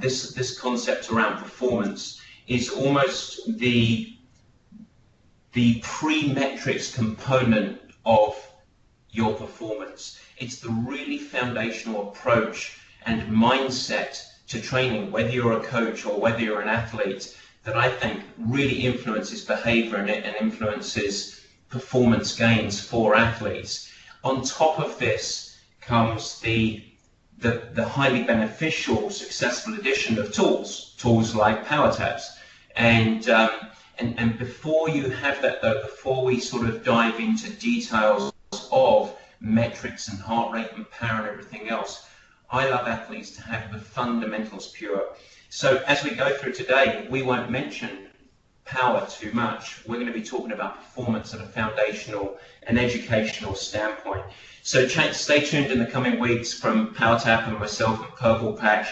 this concept around performance is almost the pre-metrics component of your performance. It's the really foundational approach and mindset to training, whether you're a coach or whether you're an athlete, that I think really influences behavior and influences performance gains for athletes. On top of this comes the highly beneficial, successful addition of tools like power tabs. And before you have that though, before we sort of dive into details of metrics and heart rate and power and everything else, I love athletes to have the fundamentals pure. So as we go through today, we won't mention power too much. We're going to be talking about performance at a foundational and educational standpoint. So stay tuned in the coming weeks from Power Tap and myself and Purple Patch,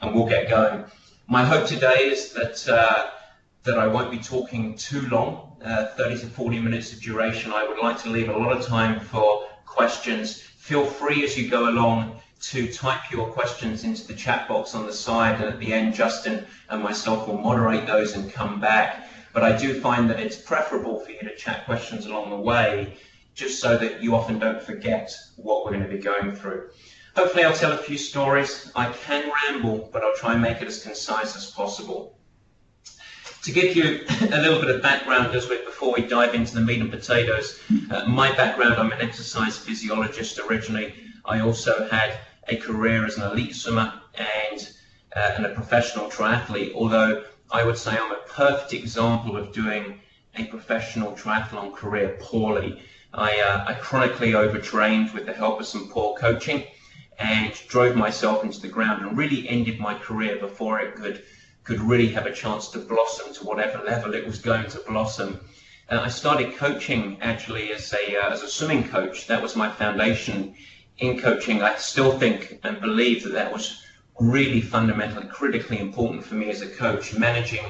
and we'll get going. My hope today is that I won't be talking too long, 30 to 40 minutes of duration. I would like to leave a lot of time for questions. Feel free as you go along to type your questions into the chat box on the side, and at the end Justin and myself will moderate those and come back. But I do find that it's preferable for you to chat questions along the way, just so that you often don't forget what we're going to be going through. Hopefully I'll tell a few stories. I can ramble, but I'll try and make it as concise as possible. To give you a little bit of background before we dive into the meat and potatoes, my background, I'm an exercise physiologist originally. I also had a career as an elite swimmer and a professional triathlete, although I would say I'm a perfect example of doing a professional triathlon career poorly. I chronically overtrained with the help of some poor coaching and drove myself into the ground and really ended my career before it could really have a chance to blossom to whatever level it was going to blossom. I started coaching actually as a swimming coach. That was my foundation in coaching. I still think and believe that was really fundamentally, critically important for me as a coach, managing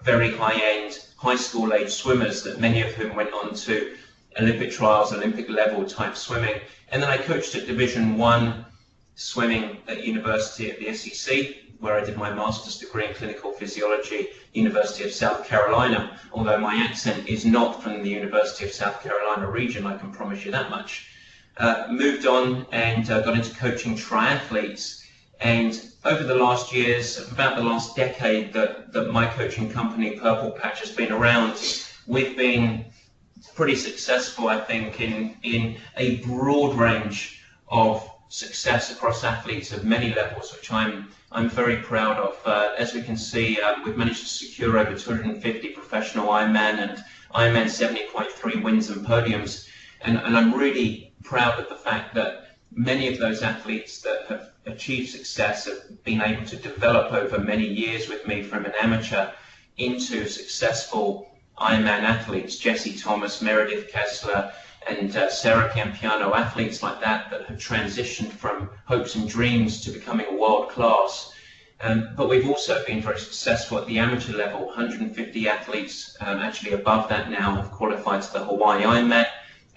very high-end, high school age swimmers, that many of whom went on to Olympic trials, Olympic level type swimming. And then I coached at Division 1 swimming at university at the SEC, where I did my master's degree in clinical physiology, University of South Carolina. Although my accent is not from the University of South Carolina region, I can promise you that much. Moved on and got into coaching triathletes. And over the last years, about the last decade that my coaching company, Purple Patch, has been around, we've been pretty successful, I think, in a broad range of success across athletes of many levels, which I'm very proud of. As we can see, we've managed to secure over 250 professional Ironman and Ironman 70.3 wins and podiums. And I'm really proud of the fact that many of those athletes that have achieved success have been able to develop over many years with me from an amateur into successful Ironman athletes. Jesse Thomas, Meredith Kessler, and Sarah Campiano, athletes like that have transitioned from hopes and dreams to becoming world class. But we've also been very successful at the amateur level. 150 athletes, actually above that now, have qualified to the Hawaii Ironman.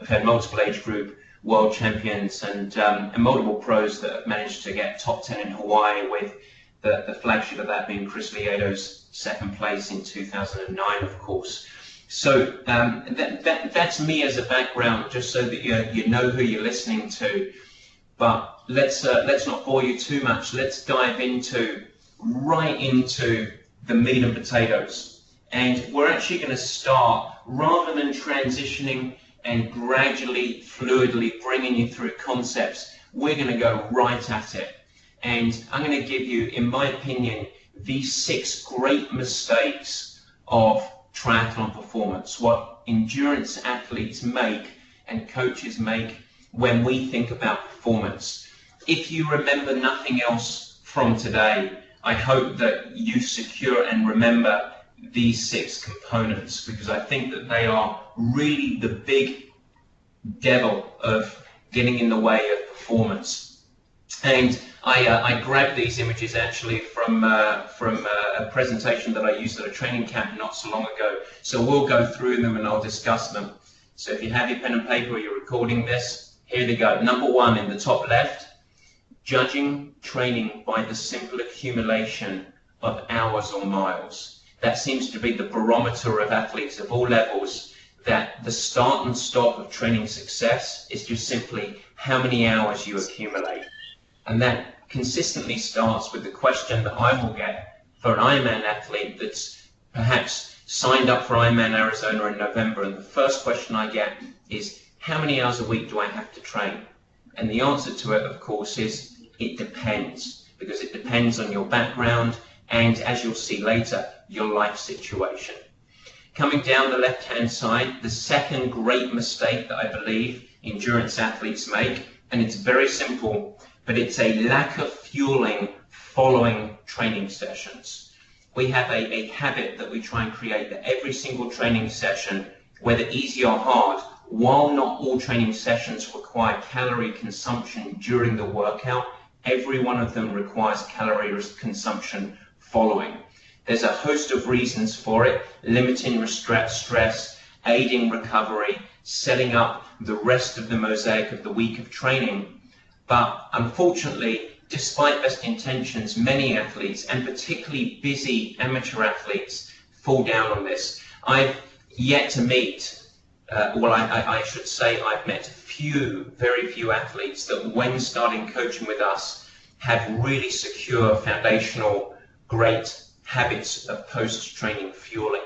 I've had multiple age group world champions and multiple pros that have managed to get top 10 in Hawaii, with the flagship of that being Chris Lieto's second place in 2009, of course. So that's me as a background, just so that you know who you're listening to. But let's not bore you too much. Let's dive right into the meat and potatoes. And we're actually going to start, rather than transitioning and gradually, fluidly bringing you through concepts, we're going to go right at it. And I'm going to give you, in my opinion, the 6 great mistakes of triathlon performance, what endurance athletes make and coaches make when we think about performance. If you remember nothing else from today, I hope that you secure and remember these 6 components, because I think that they are really the big devil of getting in the way of performance. And I grabbed these images actually from a presentation that I used at a training camp not so long ago. So we'll go through them and I'll discuss them. So if you have your pen and paper or you're recording this, here they go. Number 1 in the top left, judging training by the simple accumulation of hours or miles. That seems to be the barometer of athletes of all levels, that the start and stop of training success is just simply how many hours you accumulate. And that consistently starts with the question that I will get for an Ironman athlete that's perhaps signed up for Ironman Arizona in November, and the first question I get is, how many hours a week do I have to train? And the answer to it, of course, is it depends, because it depends on your background and, as you'll see later, your life situation. Coming down the left-hand side, the second great mistake that I believe endurance athletes make, and it's very simple, but it's a lack of fueling following training sessions. We have a habit that we try and create that every single training session, whether easy or hard, while not all training sessions require calorie consumption during the workout, every one of them requires calorie consumption following. There's a host of reasons for it: limiting stress, aiding recovery, setting up the rest of the mosaic of the week of training. But unfortunately, despite best intentions, many athletes, and particularly busy amateur athletes, fall down on this. I've yet to meet, I should say I've met very few athletes that when starting coaching with us have really secure foundational great habits of post-training fueling.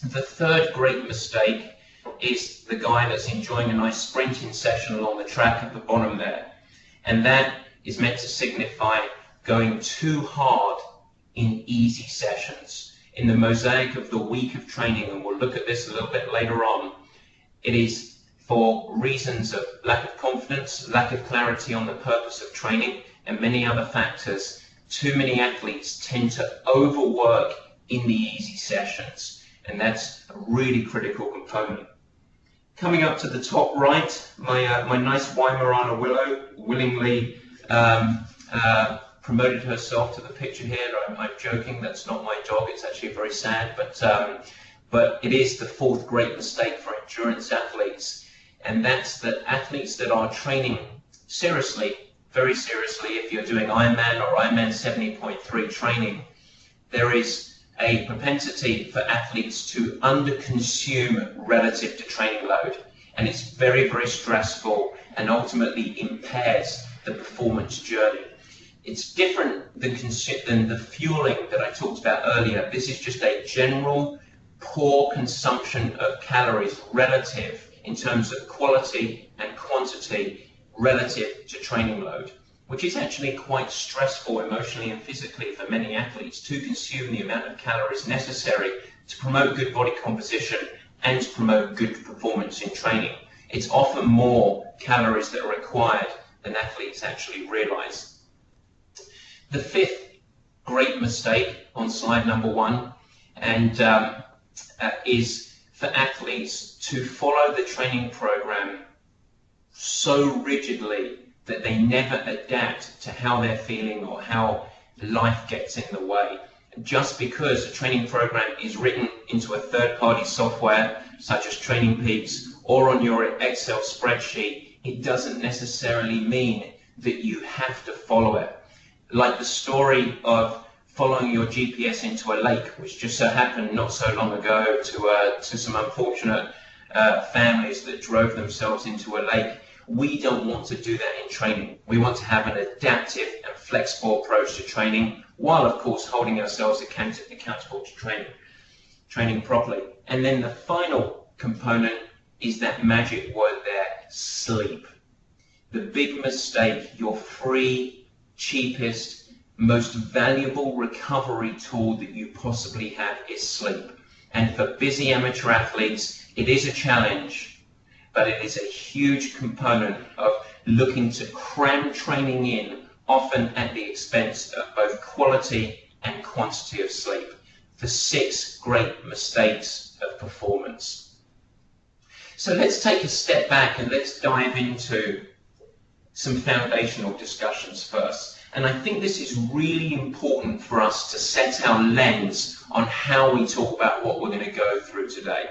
The third great mistake is the guy that's enjoying a nice sprinting session along the track at the bottom there. And that is meant to signify going too hard in easy sessions. In the mosaic of the week of training, and we'll look at this a little bit later on, it is for reasons of lack of confidence, lack of clarity on the purpose of training, and many other factors. Too many athletes tend to overwork in the easy sessions, and that's a really critical component. Coming up to the top right, my nice Weimaraner Willow willingly promoted herself to the picture here. I'm joking, that's not my dog, it's actually very sad, but it is the fourth great mistake for endurance athletes, and that's that athletes that are training seriously, very seriously, if you're doing Ironman or Ironman 70.3 training, there is a propensity for athletes to underconsume relative to training load, and it's very, very stressful and ultimately impairs the performance journey. It's different than the fueling that I talked about earlier. This is just a general poor consumption of calories relative in terms of quality and quantity relative to training load, which is actually quite stressful emotionally and physically for many athletes to consume the amount of calories necessary to promote good body composition and to promote good performance in training. It's often more calories that are required than athletes actually realize. The fifth great mistake on slide number 1 is for athletes to follow the training program so rigidly that they never adapt to how they're feeling or how life gets in the way. Just because a training program is written into a third-party software such as Training Peaks or on your Excel spreadsheet, it doesn't necessarily mean that you have to follow it. Like the story of following your GPS into a lake, which just so happened not so long ago to some unfortunate families that drove themselves into a lake. We don't want to do that in training. We want to have an adaptive and flexible approach to training, while of course holding ourselves accountable to training properly. And then the final component is that magic word there, sleep. The big mistake, your free, cheapest, most valuable recovery tool that you possibly have is sleep. And for busy amateur athletes, it is a challenge, but it is a huge component of looking to cram training in, often at the expense of both quality and quantity of sleep. The 6 great mistakes of performance. So let's take a step back and let's dive into some foundational discussions first. And I think this is really important for us to set our lens on how we talk about what we're going to go through today.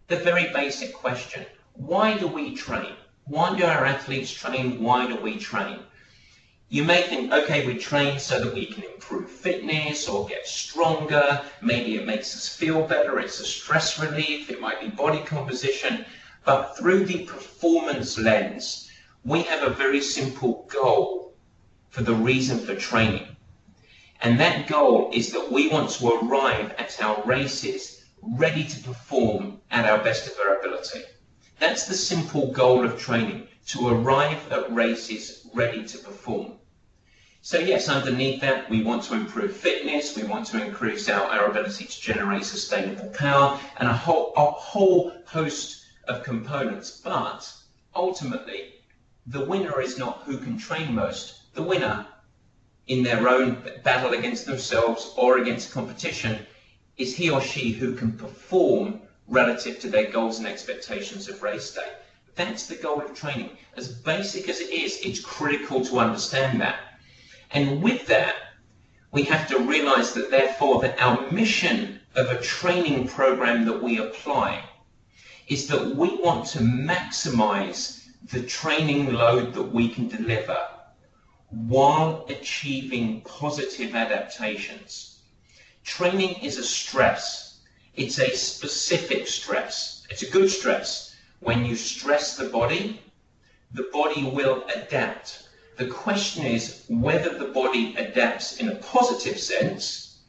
The very basic question, why do we train? Why do our athletes train? Why do we train? You may think, okay, we train so that we can improve fitness or get stronger. Maybe it makes us feel better. It's a stress relief. It might be body composition. But through the performance lens, we have a very simple goal for the reason for training. And that goal is that we want to arrive at our races ready to perform at our best of our ability. That's the simple goal of training, to arrive at races ready to perform. So yes, underneath that, we want to improve fitness, we want to increase our ability to generate sustainable power, and a whole host of components. But ultimately, the winner is not who can train most. The winner, in their own battle against themselves or against competition, is he or she who can perform relative to their goals and expectations of race day. That's the goal of training. As basic as it is, it's critical to understand that. And with that, we have to realize that therefore that our mission of a training program that we apply is that we want to maximize the training load that we can deliver while achieving positive adaptations. Training is a stress. It's a specific stress. It's a good stress. When you stress the body will adapt. The question is whether the body adapts in a positive sense.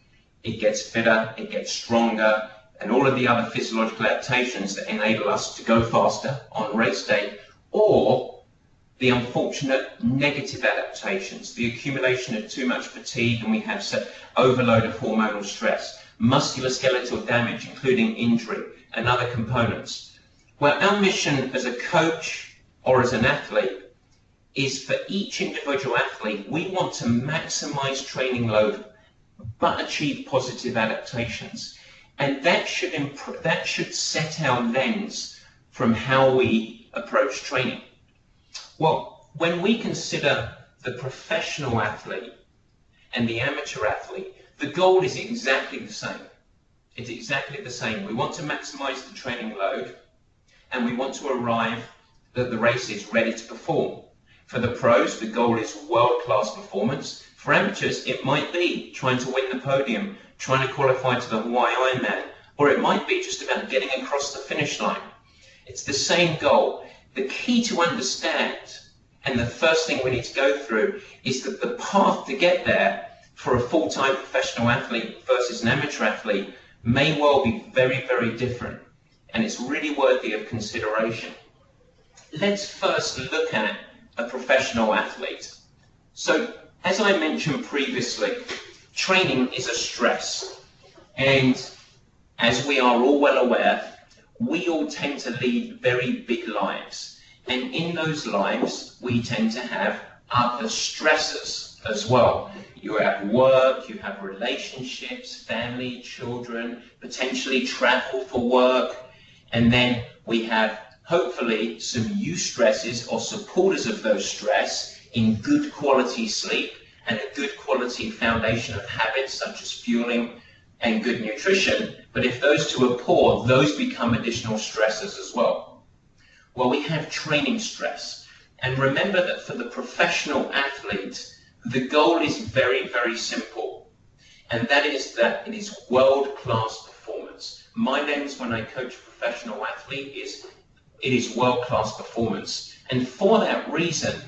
It gets fitter, it gets stronger, and all of the other physiological adaptations that enable us to go faster on race day, or the unfortunate negative adaptations, the accumulation of too much fatigue, and we have overload of hormonal stress, musculoskeletal damage, including injury, and other components. Well, our mission as a coach or as an athlete is for each individual athlete, we want to maximize training load, but achieve positive adaptations. And that should set our lens from how we approach training. Well, when we consider the professional athlete and the amateur athlete, the goal is exactly the same. It's exactly the same. We want to maximize the training load, and we want to arrive that the race is ready to perform. For the pros, the goal is world-class performance. For amateurs, it might be trying to win the podium, trying to qualify to the Hawaii Ironman, or it might be just about getting across the finish line. It's the same goal. The key to understand, and the first thing we need to go through, is that the path to get there for a full-time professional athlete versus an amateur athlete may well be very, very different, and it's really worthy of consideration. Let's first look at a professional athlete. So, as I mentioned previously, training is a stress, and as we are all well aware, we all tend to lead very big lives, and in those lives we tend to have other stressors as well. You have work, you have relationships, family, children, potentially travel for work, and then we have hopefully some stresses or supporters of those stress in good quality sleep and a good quality foundation of habits such as fueling and good nutrition. But if those two are poor, those become additional stressors as well. Well, we have training stress. And remember that for the professional athlete, the goal is very, very simple. And that is that it is world-class performance. My lens when I coach a professional athlete is it is world-class performance. And for that reason,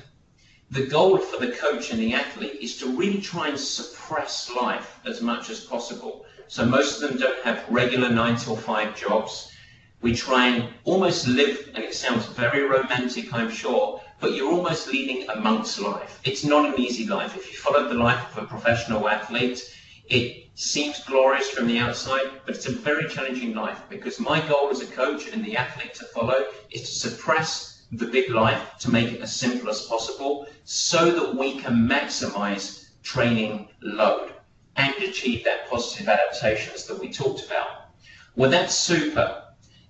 the goal for the coach and the athlete is to really try and suppress life as much as possible. So most of them don't have regular 9 to 5 jobs. We try and almost live, and it sounds very romantic, I'm sure, but you're almost leading a monk's life. It's not an easy life. If you follow the life of a professional athlete, it seems glorious from the outside, but it's a very challenging life, because my goal as a coach and the athlete to follow is to suppress the big life to make it as simple as possible so that we can maximize training load and achieve that positive adaptations that we talked about. Well, that's super.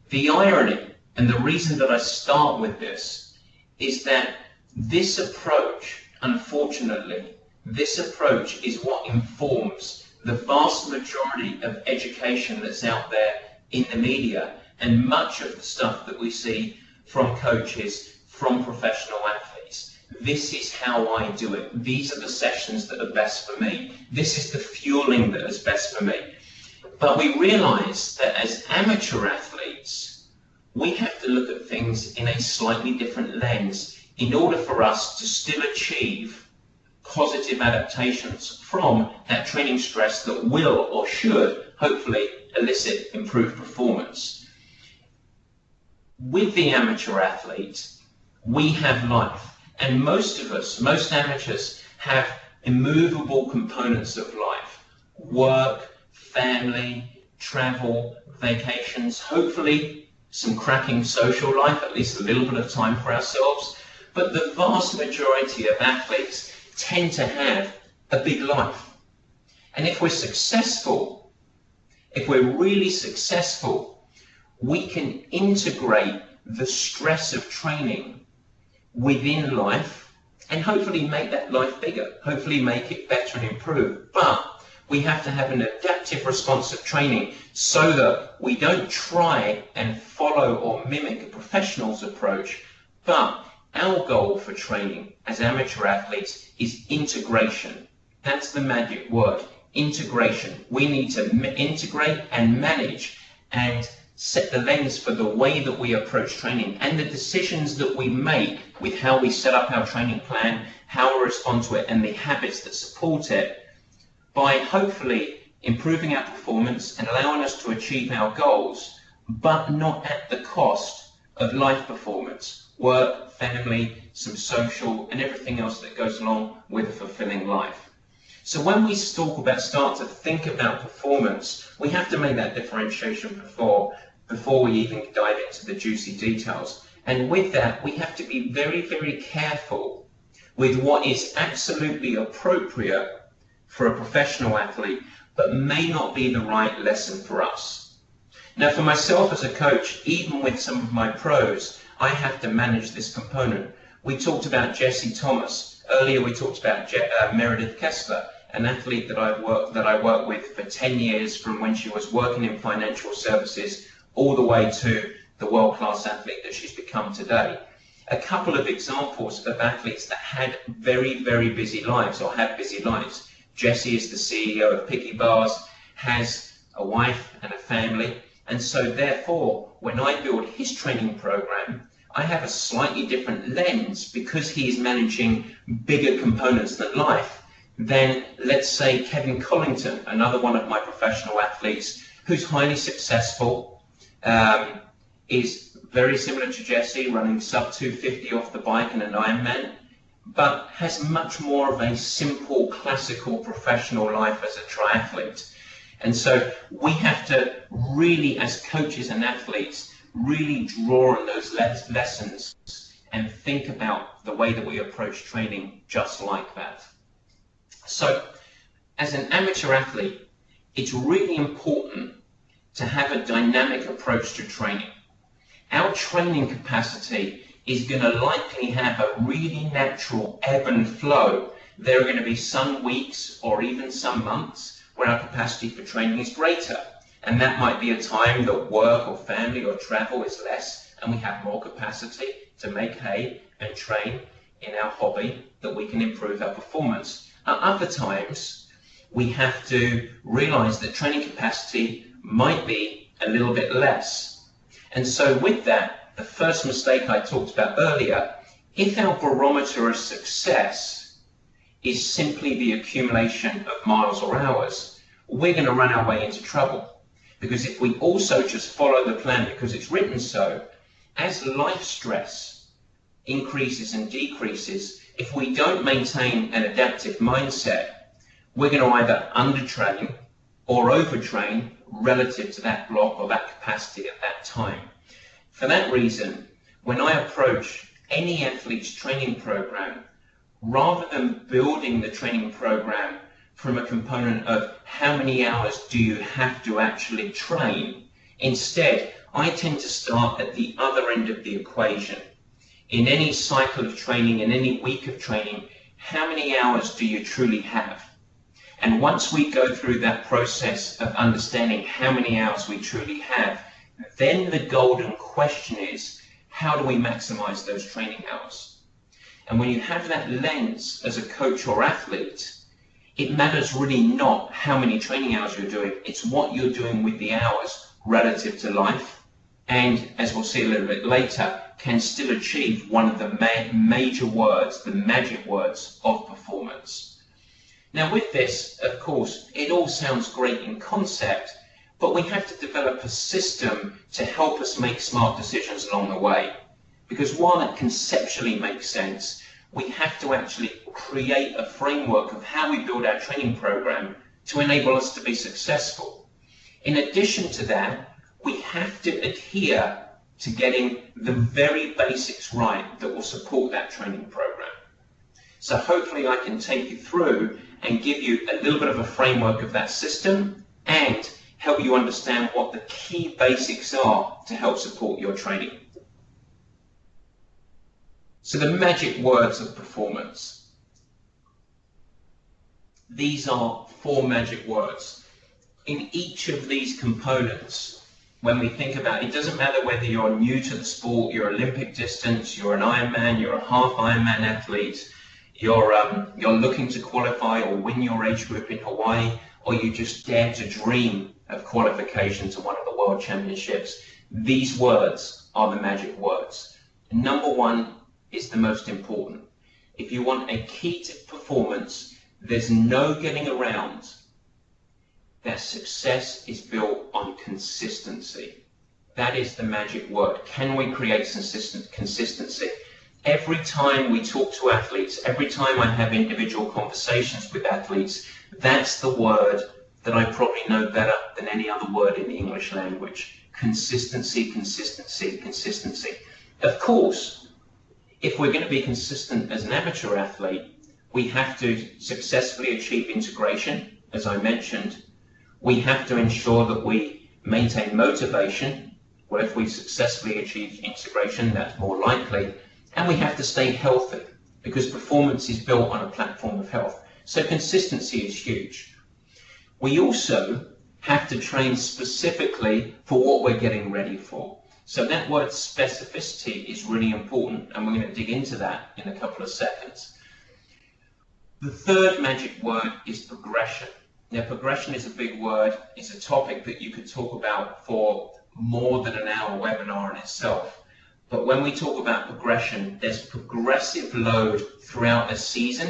The irony and the reason that I start with this is that this approach, unfortunately, this approach is what informs the vast majority of education that's out there in the media and much of the stuff that we see from coaches, from professional athletes. This is how I do it. These are the sessions that are best for me. This is the fueling that is best for me. But we realize that as amateur athletes, we have to look at things in a slightly different lens in order for us to still achieve positive adaptations from that training stress that will or should hopefully elicit improved performance. With the amateur athlete, we have life. And most of us, most amateurs, have immovable components of life. Work, family, travel, vacations, hopefully some cracking social life, at least a little bit of time for ourselves. But the vast majority of athletes tend to have a big life. And if we're successful, if we're really successful, we can integrate the stress of training within life and hopefully make that life bigger, hopefully make it better and improve. But we have to have an adaptive responsive training so that we don't try and follow or mimic a professional's approach, but our goal for training as amateur athletes is integration. That's the magic word, integration. We need to integrate and manage and set the lens for the way that we approach training and the decisions that we make with how we set up our training plan, how we respond to it, and the habits that support it, by hopefully improving our performance and allowing us to achieve our goals, but not at the cost of life performance, work, family, some social, and everything else that goes along with a fulfilling life. So when we start to think about performance, we have to make that differentiation before we even dive into the juicy details. And with that, we have to be very, very careful with what is absolutely appropriate for a professional athlete, but may not be the right lesson for us. Now, for myself as a coach, even with some of my pros, I have to manage this component. We talked about Jesse Thomas. Earlier, we talked about Meredith Kessler, an athlete that I worked with for 10 years, from when she was working in financial services all the way to the world-class athlete that she's become today. A couple of examples of athletes that had very, very busy lives or have busy lives. Jesse is the CEO of Picky Bars, has a wife and a family, and so therefore, when I build his training program, I have a slightly different lens because he is managing bigger components than life than, let's say, Kevin Collington, another one of my professional athletes who's highly successful, is very similar to Jesse, running sub 250 off the bike in an Ironman, but has much more of a simple, classical professional life as a triathlete. And so we have to really, as coaches and athletes, really draw on those lessons and think about the way that we approach training just like that. So as an amateur athlete, it's really important to have a dynamic approach to training. Our training capacity is going to likely have a really natural ebb and flow. There are going to be some weeks or even some months where our capacity for training is greater. And that might be a time that work or family or travel is less and we have more capacity to make hay and train in our hobby that we can improve our performance. At other times, we have to realize that training capacity might be a little bit less. And so with that, the first mistake I talked about earlier, if our barometer of success is simply the accumulation of miles or hours, we're going to run our way into trouble. Because if we also just follow the plan because it's written so, as life stress increases and decreases, if we don't maintain an adaptive mindset, we're going to either undertrain or overtrain relative to that block or that capacity at that time. For that reason, when I approach any athlete's training program, rather than building the training program from a component of how many hours do you have to actually train, instead, I tend to start at the other end of the equation. In any cycle of training, in any week of training, how many hours do you truly have? And once we go through that process of understanding how many hours we truly have, then the golden question is, how do we maximize those training hours? And when you have that lens as a coach or athlete, it matters really not how many training hours you're doing, it's what you're doing with the hours relative to life, and as we'll see a little bit later, can still achieve one of the major words, the magic words of performance. Now with this, of course, it all sounds great in concept, but we have to develop a system to help us make smart decisions along the way. Because while that conceptually makes sense, we have to actually create a framework of how we build our training program to enable us to be successful. In addition to that, we have to adhere to getting the very basics right that will support that training program. So hopefully I can take you through and give you a little bit of a framework of that system and help you understand what the key basics are to help support your training. So the magic words of performance. These are 4 magic words. In each of these components, when we think about it, it doesn't matter whether you're new to the sport, you're Olympic distance, you're an Ironman, you're a half Ironman athlete, you're looking to qualify or win your age group in Hawaii, or you just dare to dream of qualification to one of the world championships. These words are the magic words. Number 1 is the most important. If you want a key to performance, there's no getting around that success is built on consistency. That is the magic word. Can we create consistency? Every time we talk to athletes, every time I have individual conversations with athletes, that's the word that I probably know better than any other word in the English language. Consistency, consistency, consistency. Of course, if we're going to be consistent as an amateur athlete, we have to successfully achieve integration, as I mentioned. We have to ensure that we maintain motivation. Well, if we successfully achieve integration, that's more likely. And we have to stay healthy, because performance is built on a platform of health. So consistency is huge. We also have to train specifically for what we're getting ready for. So that word specificity is really important, and we're going to dig into that in a couple of seconds. The third magic word is progression. Now, progression is a big word. It's a topic that you could talk about for more than an hour webinar in itself. But when we talk about progression, there's progressive load throughout a season.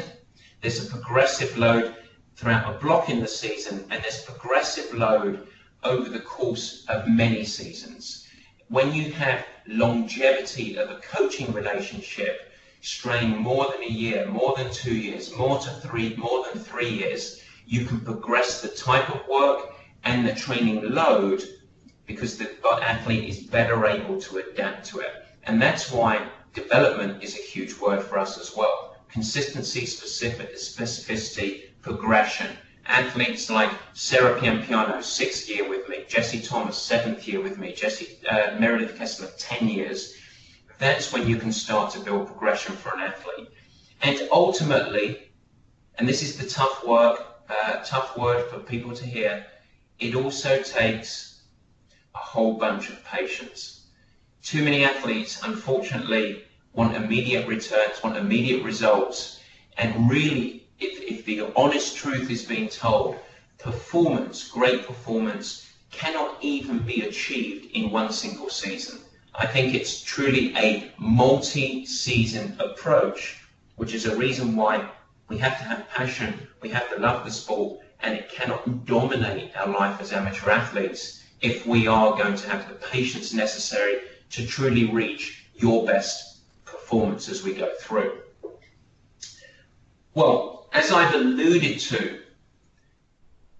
There's a progressive load throughout a block in the season, and there's progressive load over the course of many seasons. When you have longevity of a coaching relationship straying more than a year, more than 2 years, more than 3 years, you can progress the type of work and the training load because the athlete is better able to adapt to it. And that's why development is a huge word for us as well. Consistency, specificity, progression. Athletes like Sarah Piampiano, 6th year with me, Jesse Thomas, 7th year with me, Meredith Kessler, 10 years. That's when you can start to build progression for an athlete. And ultimately, and this is the tough word for people to hear, it also takes a whole bunch of patience. Too many athletes, unfortunately, want immediate returns, want immediate results, and really, if the honest truth is being told, performance, great performance, cannot even be achieved in one single season. I think it's truly a multi-season approach, which is a reason why we have to have passion, we have to love the sport, and it cannot dominate our life as amateur athletes if we are going to have the patience necessary to truly reach your best performance as we go through. Well, as I've alluded to,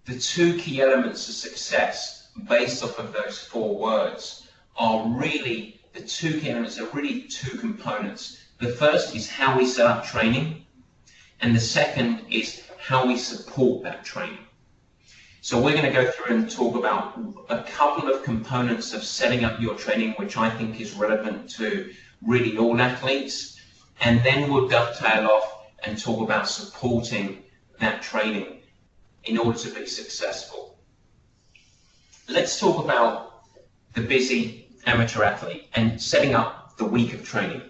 the 2 key elements of success based off of those 4 words are really, the 2 key elements are really 2 components. The first is how we set up training, and the second is how we support that training. So we're going to go through and talk about a couple of components of setting up your training, which I think is relevant to really all athletes, and then we'll dovetail off and talk about supporting that training in order to be successful. Let's talk about the busy amateur athlete and setting up the week of training.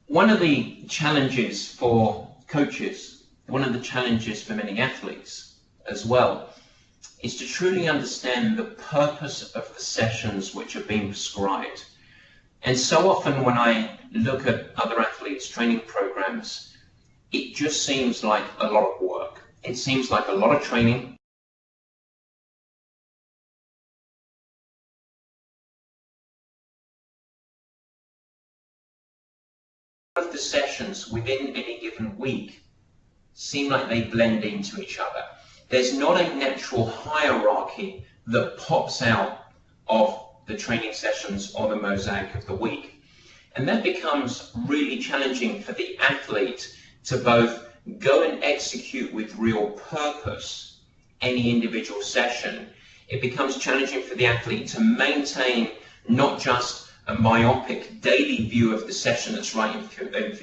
One of the challenges for coaches, one of the challenges for many athletes as well, is to truly understand the purpose of the sessions which are being prescribed. And so often when I look at other athletes' training programs, it just seems like a lot of work. It seems like a lot of training. Of the sessions within any given week seem like they blend into each other. There's not a natural hierarchy that pops out of the training sessions or the mosaic of the week. And that becomes really challenging for the athlete to both go and execute with real purpose any individual session. It becomes challenging for the athlete to maintain not just a myopic daily view of the session that's right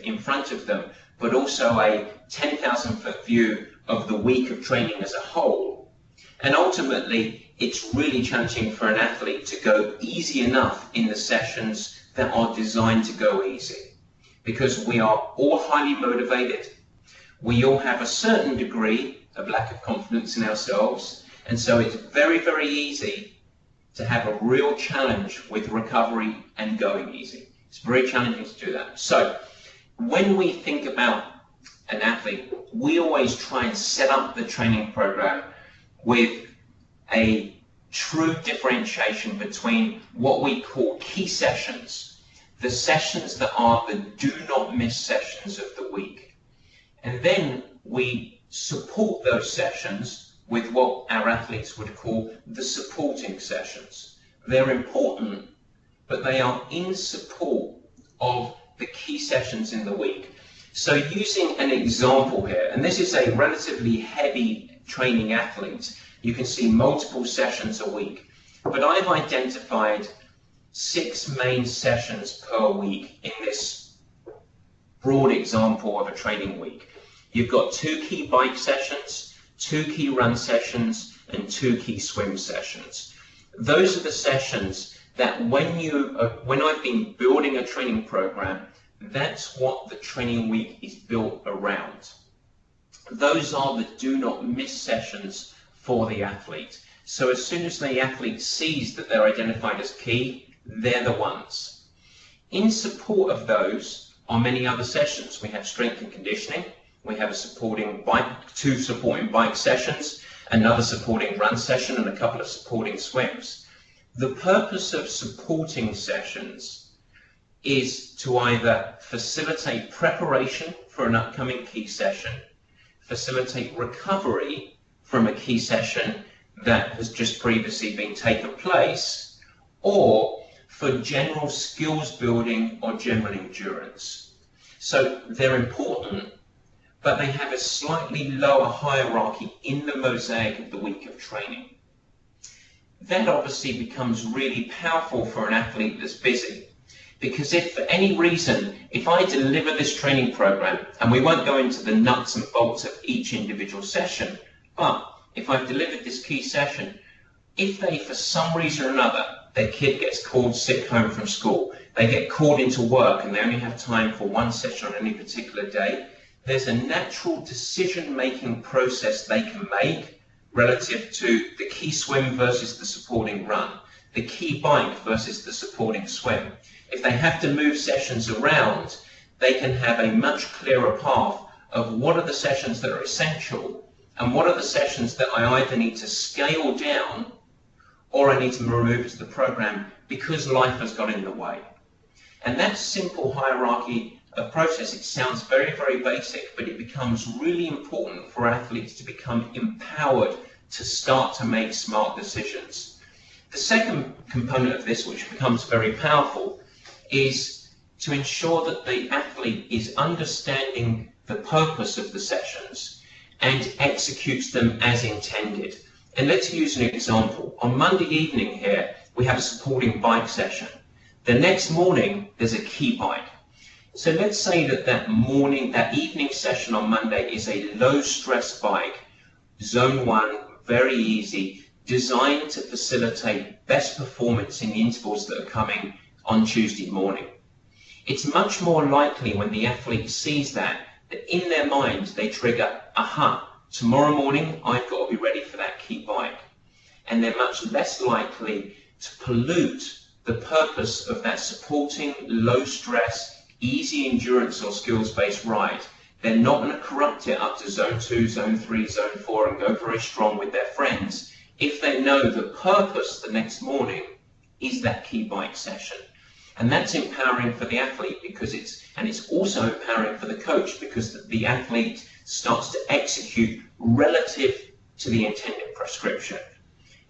in front of them, but also a 10,000-foot view of the week of training as a whole. And ultimately, it's really challenging for an athlete to go easy enough in the sessions that are designed to go easy. Because we are all highly motivated, we all have a certain degree of lack of confidence in ourselves, and so it's very, very easy to have a real challenge with recovery and going easy. It's very challenging to do that. So when we think about an athlete, we always try and set up the training program with a true differentiation between what we call key sessions, the sessions that are the do not miss sessions of the week. And then we support those sessions with what our athletes would call the supporting sessions. They're important, but they are in support of the key sessions in the week. So using an example here, and this is a relatively heavy training athlete, you can see multiple sessions a week, but I've identified 6 main sessions per week in this broad example of a training week. You've got 2 key bike sessions, 2 key run sessions, and 2 key swim sessions. Those are the sessions that when I've been building a training program, that's what the training week is built around. Those are the do not miss sessions for the athlete. So as soon as the athlete sees that they're identified as key, they're the ones. In support of those are many other sessions. We have strength and conditioning. We have a supporting bike, 2 supporting bike sessions, another supporting run session, and a couple of supporting swims. The purpose of supporting sessions is to either facilitate preparation for an upcoming key session, facilitate recovery from a key session that has just previously been taken place, or for general skills building or general endurance. So they're important, but they have a slightly lower hierarchy in the mosaic of the week of training. That obviously becomes really powerful for an athlete that's busy, because if for any reason, if I deliver this training program, and we won't go into the nuts and bolts of each individual session, but if I've delivered this key session, if they, for some reason or another, their kid gets called sick home from school, they get called into work and they only have time for 1 session on any particular day, there's a natural decision-making process they can make relative to the key swim versus the supporting run, the key bike versus the supporting swim. If they have to move sessions around, they can have a much clearer path of what are the sessions that are essential and what are the sessions that I either need to scale down or I need to remove to the program because life has got in the way. And that simple hierarchy of process, it sounds very, very basic, but it becomes really important for athletes to become empowered to start to make smart decisions. The second component of this, which becomes very powerful, is to ensure that the athlete is understanding the purpose of the sessions and executes them as intended. And let's use an example. On Monday evening here, we have a supporting bike session. The next morning, there's a key bike. So let's say that that evening session on Monday is a low stress bike, zone 1, very easy, designed to facilitate best performance in the intervals that are coming on Tuesday morning. It's much more likely when the athlete sees that in their mind they trigger, aha, tomorrow morning I've got to be ready for that key bike. And they're much less likely to pollute the purpose of that supporting, low stress, easy endurance or skills-based ride. They're not going to corrupt it up to zone 2, zone 3, zone 4 and go very strong with their friends if they know the purpose the next morning is that key bike session. And that's empowering for the athlete because it's also empowering for the coach because the athlete starts to execute relative to the intended prescription.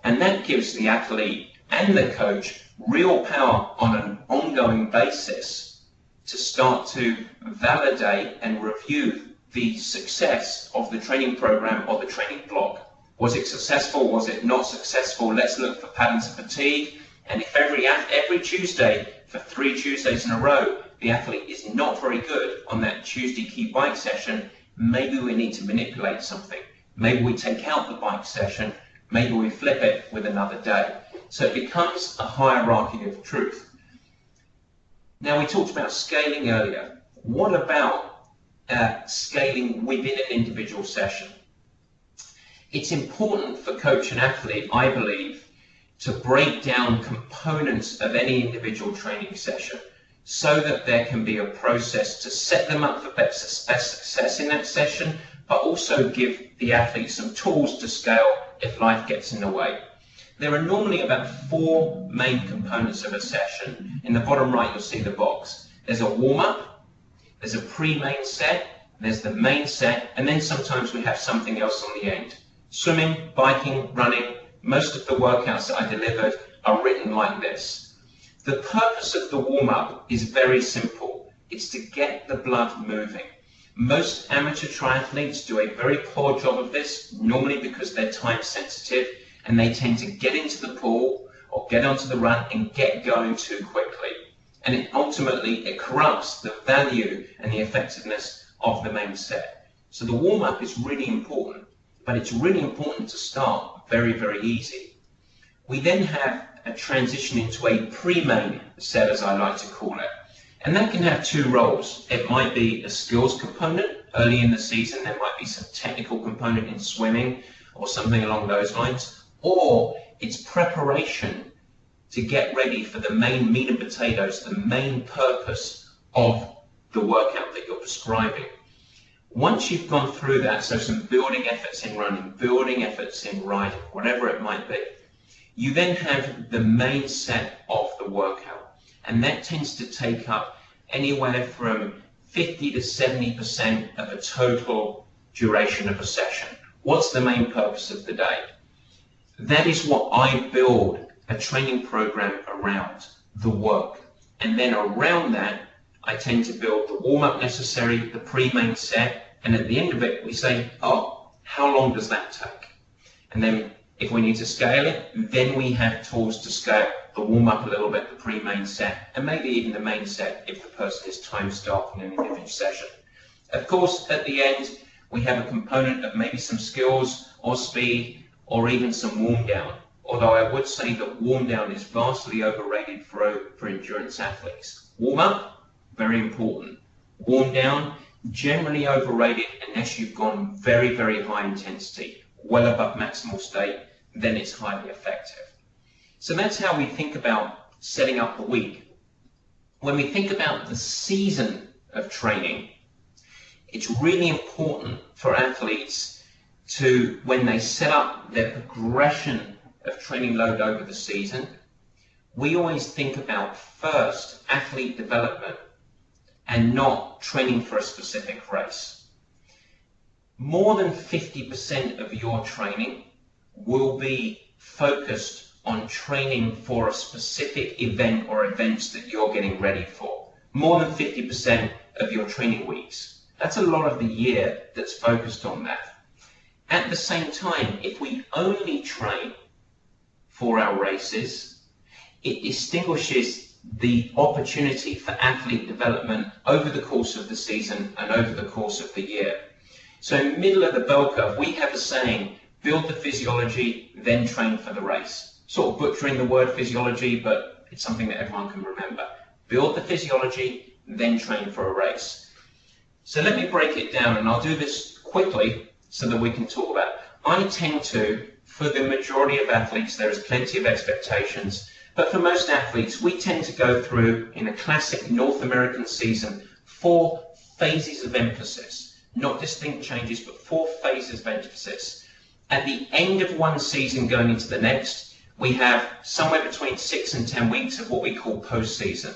And that gives the athlete and the coach real power on an ongoing basis to start to validate and review the success of the training program or the training block. Was it successful? Was it not successful? Let's look for patterns of fatigue. And if every Tuesday, for 3 Tuesdays in a row, the athlete is not very good on that Tuesday key bike session, maybe we need to manipulate something. Maybe we take out the bike session, maybe we flip it with another day. So it becomes a hierarchy of truth. Now, we talked about scaling earlier. What about scaling within an individual session? It's important for coach and athlete, I believe, to break down components of any individual training session so that there can be a process to set them up for best success in that session, but also give the athlete some tools to scale if life gets in the way. There are normally about 4 main components of a session. In the bottom right, you'll see the box. There's a warm-up, there's a pre-main set, there's the main set, and then sometimes we have something else on the end. Swimming, biking, running, most of the workouts that I delivered are written like this. The purpose of the warm-up is very simple. It's to get the blood moving. Most amateur triathletes do a very poor job of this, normally because they're time sensitive and they tend to get into the pool or get onto the run and get going too quickly. And ultimately it corrupts the value and the effectiveness of the main set. So the warm-up is really important, but it's really important to start very, very easy. We then have a transition into a pre-main set, as I like to call it. And that can have 2 roles. It might be a skills component. Early in the season, there might be some technical component in swimming or something along those lines. Or it's preparation to get ready for the main meat and potatoes, the main purpose of the workout that you're prescribing. Once you've gone through that, so some building efforts in running, building efforts in riding, whatever it might be, you then have the main set of the workout. And that tends to take up anywhere from 50 to 70% of a total duration of a session. What's the main purpose of the day? That is what I build a training program around, the work. And then around that, I tend to build the warm-up necessary, the pre-main set, and at the end of it, we say, oh, how long does that take? And then if we need to scale it, then we have tools to scale the warm-up a little bit, the pre-main set, and maybe even the main set if the person is time-starved in an individual session. Of course, at the end, we have a component of maybe some skills or speed or even some warm-down. Although I would say that warm-down is vastly overrated for endurance athletes. Warm-up, very important. Warm-down, generally overrated unless you've gone very, very high intensity, well above maximal state, then it's highly effective. So that's how we think about setting up the week. When we think about the season of training, it's really important for athletes to, when they set up their progression of training load over the season, we always think about first athlete development and not training for a specific race. More than 50% of your training will be focused on training for a specific event or events that you're getting ready for. More than 50% of your training weeks. That's a lot of the year that's focused on that. At the same time, if we only train for our races, it distinguishes the opportunity for athlete development over the course of the season and over the course of the year. So in the middle of the bell curve, we have a saying, build the physiology, then train for the race. Sort of butchering the word physiology, but it's something that everyone can remember. Build the physiology, then train for a race. So let me break it down, and I'll do this quickly so that we can talk about it. I tend to, for the majority of athletes, there is plenty of expectations, but for most athletes, we tend to go through, in a classic North American season, 4 phases of emphasis. Not distinct changes, but 4 phases of emphasis. At the end of one season going into the next, we have somewhere between 6 and 10 weeks of what we call post-season.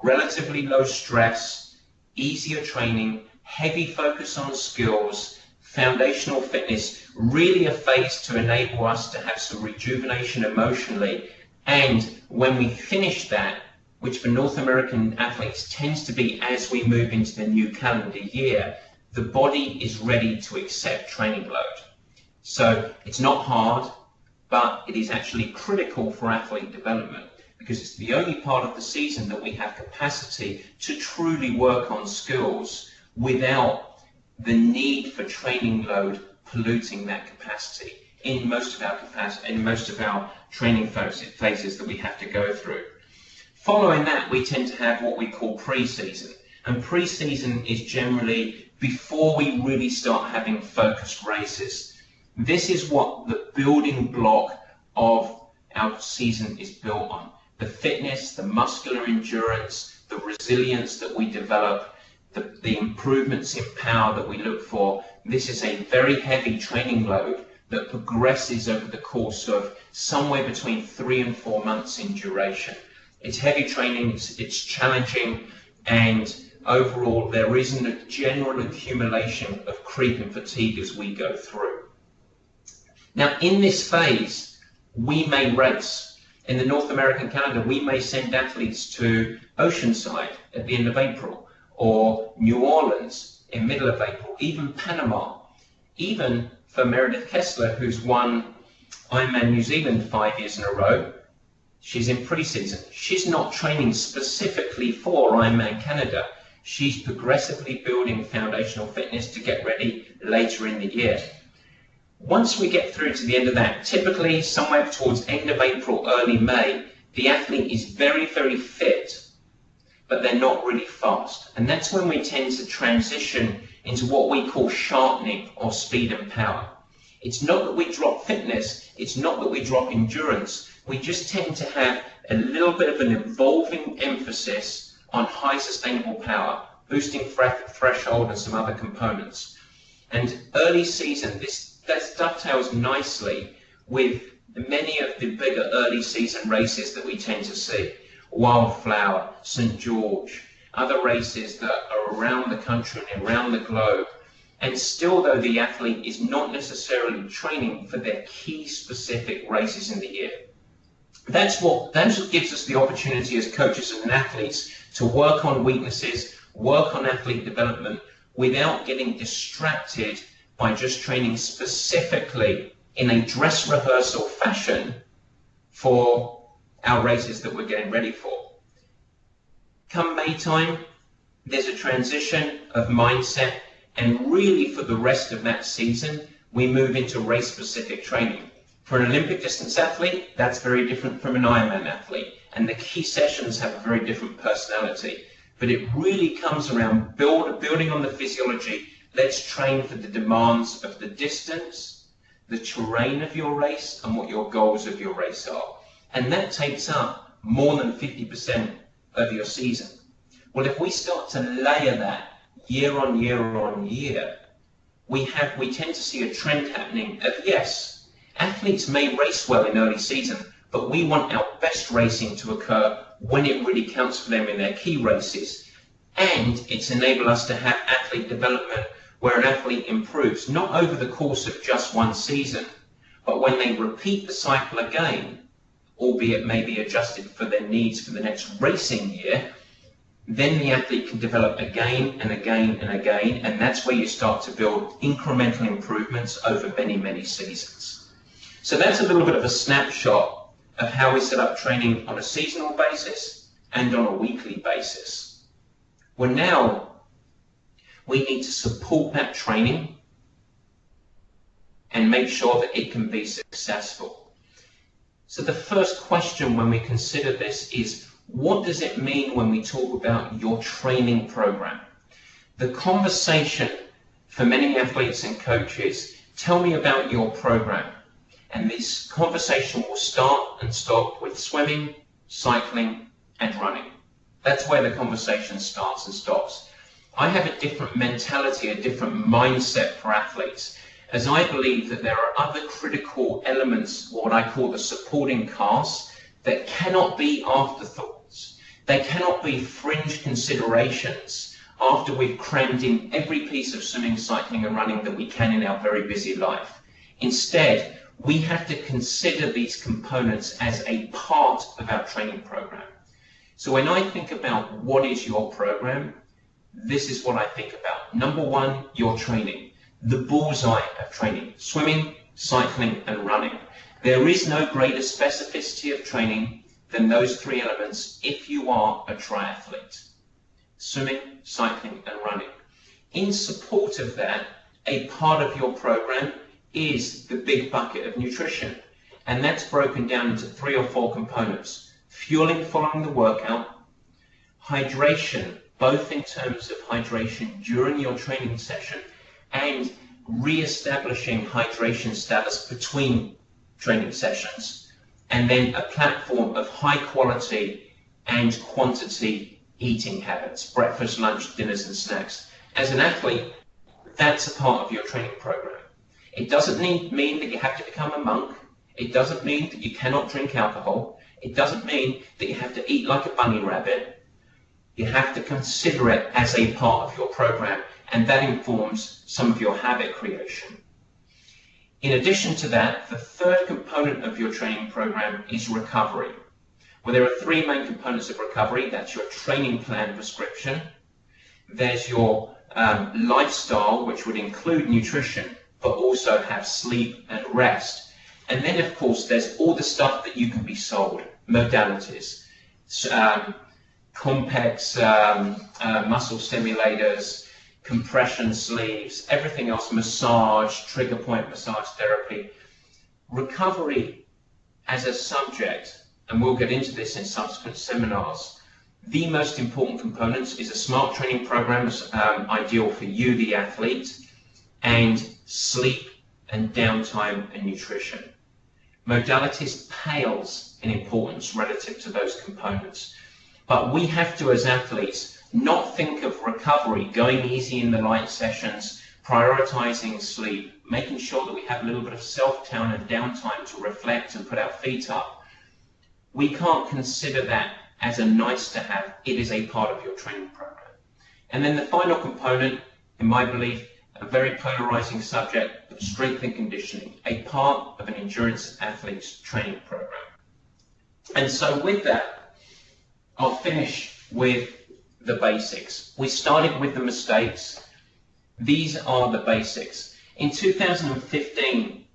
Relatively low stress, easier training, heavy focus on skills, foundational fitness, really a phase to enable us to have some rejuvenation emotionally. And when we finish that, which for North American athletes tends to be as we move into the new calendar year, the body is ready to accept training load. So it's not hard, but it is actually critical for athlete development, because it's the only part of the season that we have capacity to truly work on skills without the need for training load polluting that capacity in most of our training phases that we have to go through. Following that, we tend to have what we call pre-season. And pre-season is generally before we really start having focused races. This is what the building block of our season is built on. The fitness, the muscular endurance, the resilience that we develop, the improvements in power that we look for. This is a very heavy training load that progresses over the course of somewhere between 3 and 4 months in duration. It's heavy training, it's challenging, and overall there isn't a general accumulation of creep and fatigue as we go through. Now in this phase, we may race. In the North American calendar, we may send athletes to Oceanside at the end of April, or New Orleans in middle of April, even Panama. Even for Meredith Kessler, who's won Ironman New Zealand 5 years in a row, she's in pre-season. She's not training specifically for Ironman Canada. She's progressively building foundational fitness to get ready later in the year. Once we get through to the end of that, typically somewhere towards end of April, early May, the athlete is very, very fit, but they're not really fast. And that's when we tend to transition into what we call sharpening or speed and power. It's not that we drop fitness, it's not that we drop endurance, we just tend to have a little bit of an evolving emphasis on high sustainable power, boosting threshold and some other components. And early season, this dovetails nicely with many of the bigger early season races that we tend to see. Wildflower, St. George, other races that are around the country and around the globe. And still, though, the athlete is not necessarily training for their key specific races in the year. That's what gives us the opportunity as coaches and athletes to work on weaknesses, work on athlete development without getting distracted by just training specifically in a dress rehearsal fashion for our races that we're getting ready for. Come May time, there's a transition of mindset, and really for the rest of that season, we move into race-specific training. For an Olympic distance athlete, that's very different from an Ironman athlete, and the key sessions have a very different personality. But it really comes around building on the physiology. Let's train for the demands of the distance, the terrain of your race, and what your goals of your race are. And that takes up more than 50% of your season. Well, if we start to layer that year on year on year, we tend to see a trend happening of, yes, athletes may race well in early season, but we want our best racing to occur when it really counts for them in their key races. And it's enabled us to have athlete development where an athlete improves, not over the course of just one season, but when they repeat the cycle again, albeit maybe adjusted for their needs for the next racing year, then the athlete can develop again and again and again, and that's where you start to build incremental improvements over many, many seasons. So that's a little bit of a snapshot of how we set up training on a seasonal basis and on a weekly basis. Well, now we need to support that training and make sure that it can be successful. So the first question when we consider this is, What does it mean when we talk about your training program? The conversation for many athletes and coaches, tell me about your program. And this conversation will start and stop with swimming, cycling, and running. That's where the conversation starts and stops. I have a different mentality, a different mindset for athletes, as I believe that there are other critical elements, what I call the supporting cast, that cannot be afterthoughts. They cannot be fringe considerations after we've crammed in every piece of swimming, cycling, and running that we can in our very busy life. Instead, we have to consider these components as a part of our training program. So when I think about what is your program, this is what I think about. Number one, your training. The bullseye of training. Swimming, cycling, and running. There is no greater specificity of training than those three elements if you are a triathlete. Swimming, cycling, and running. In support of that, a part of your program is the big bucket of nutrition. And that's broken down into 3 or 4 components. Fueling following the workout, hydration, both in terms of hydration during your training session and re-establishing hydration status between training sessions, and then a platform of high quality and quantity eating habits, breakfast, lunch, dinners, and snacks. As an athlete, that's a part of your training program. It doesn't mean that you have to become a monk. It doesn't mean that you cannot drink alcohol. It doesn't mean that you have to eat like a bunny rabbit. You have to consider it as a part of your program, and that informs some of your habit creation. In addition to that, the third component of your training program is recovery. Well, there are 3 main components of recovery. That's your training plan prescription. There's your lifestyle, which would include nutrition, but also have sleep and rest. And then, of course, there's all the stuff that you can be sold, modalities, complex muscle stimulators, compression sleeves, everything else, massage, trigger point massage therapy. Recovery as a subject, and we'll get into this in subsequent seminars, the most important components is a smart training program, ideal for you, the athlete, and sleep and downtime and nutrition. Modalities pales in importance relative to those components. But we have to, as athletes, not think of recovery, going easy in the light sessions, prioritizing sleep, making sure that we have a little bit of self-tone and downtime to reflect and put our feet up. We can't consider that as a nice to have. It is a part of your training program. And then the final component, in my belief, a very polarizing subject, strength and conditioning, a part of an endurance athlete's training program. And so with that, I'll finish with the basics. We started with the mistakes. These are the basics. In 2015,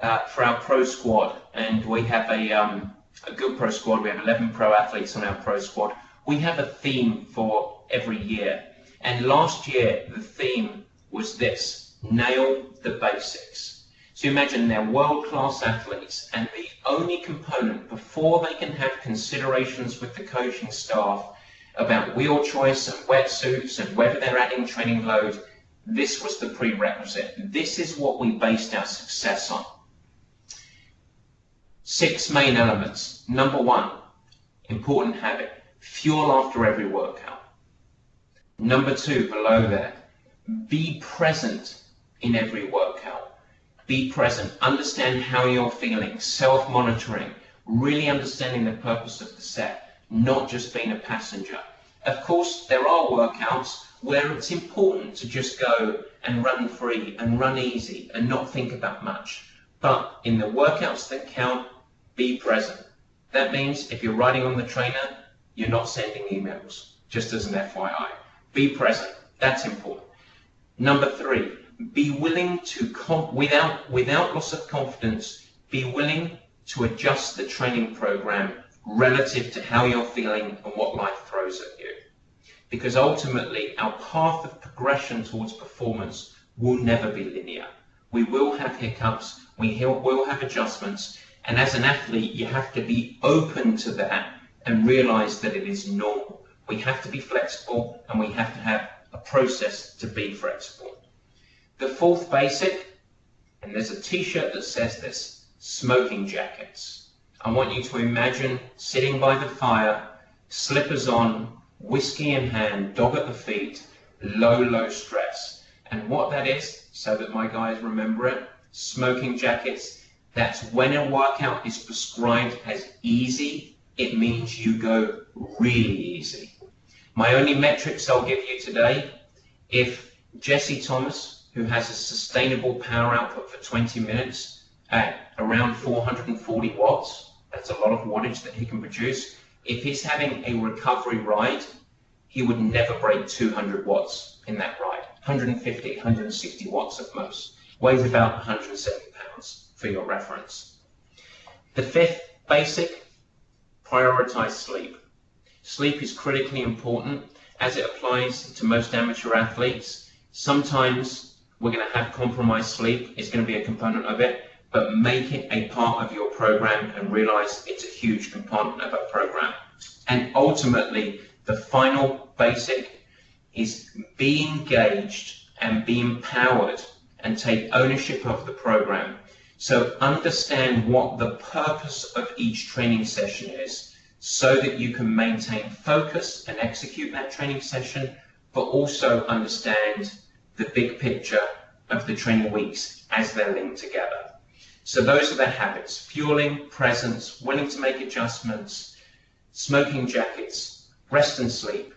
for our pro squad, and we have a good pro squad, we have 11 pro athletes on our pro squad, we have a theme for every year. And last year, the theme was this: nail the basics. So imagine they're world-class athletes, and the only component before they can have considerations with the coaching staff about wheel choice and wetsuits and whether they're adding training load, this was the prerequisite. This is what we based our success on. 6 main elements. Number 1, important habit, fuel after every workout. Number 2, below there, be present in every workout. Be present. Understand how you're feeling. Self-monitoring. Really understanding the purpose of the set, not just being a passenger. Of course, there are workouts where it's important to just go and run free and run easy and not think about much. But in the workouts that count, be present. That means if you're riding on the trainer, you're not sending emails, just as an FYI. Be present. That's important. Number 3, be willing to, without loss of confidence, be willing to adjust the training program relative to how you're feeling and what life throws at you. Because ultimately, our path of progression towards performance will never be linear. We will have hiccups, we will have adjustments, and as an athlete, you have to be open to that and realize that it is normal. We have to be flexible, and we have to have a process to be flexible. The fourth basic, and there's a t-shirt that says this, smoking jackets. I want you to imagine sitting by the fire, slippers on, whiskey in hand, dog at the feet, low stress. And what that is, so that my guys remember it, smoking jackets, that's when a workout is prescribed as easy, it means you go really easy. My only metrics I'll give you today, if Jesse Thomas, who has a sustainable power output for 20 minutes at around 440 watts, that's a lot of wattage that he can produce. If he's having a recovery ride, he would never break 200 watts in that ride. 150, 160 watts at most. Weighs about 170 pounds for your reference. The fifth basic, prioritize sleep. Sleep is critically important as it applies to most amateur athletes. Sometimes we're going to have compromised sleep. It's going to be a component of it, but make it a part of your program and realize it's a huge component of a program. And ultimately, the final basic is be engaged and be empowered and take ownership of the program. So understand what the purpose of each training session is so that you can maintain focus and execute that training session, but also understand the big picture of the training weeks as they're linked together. So those are the habits: fueling, presence, willing to make adjustments, smoking jackets, rest and sleep,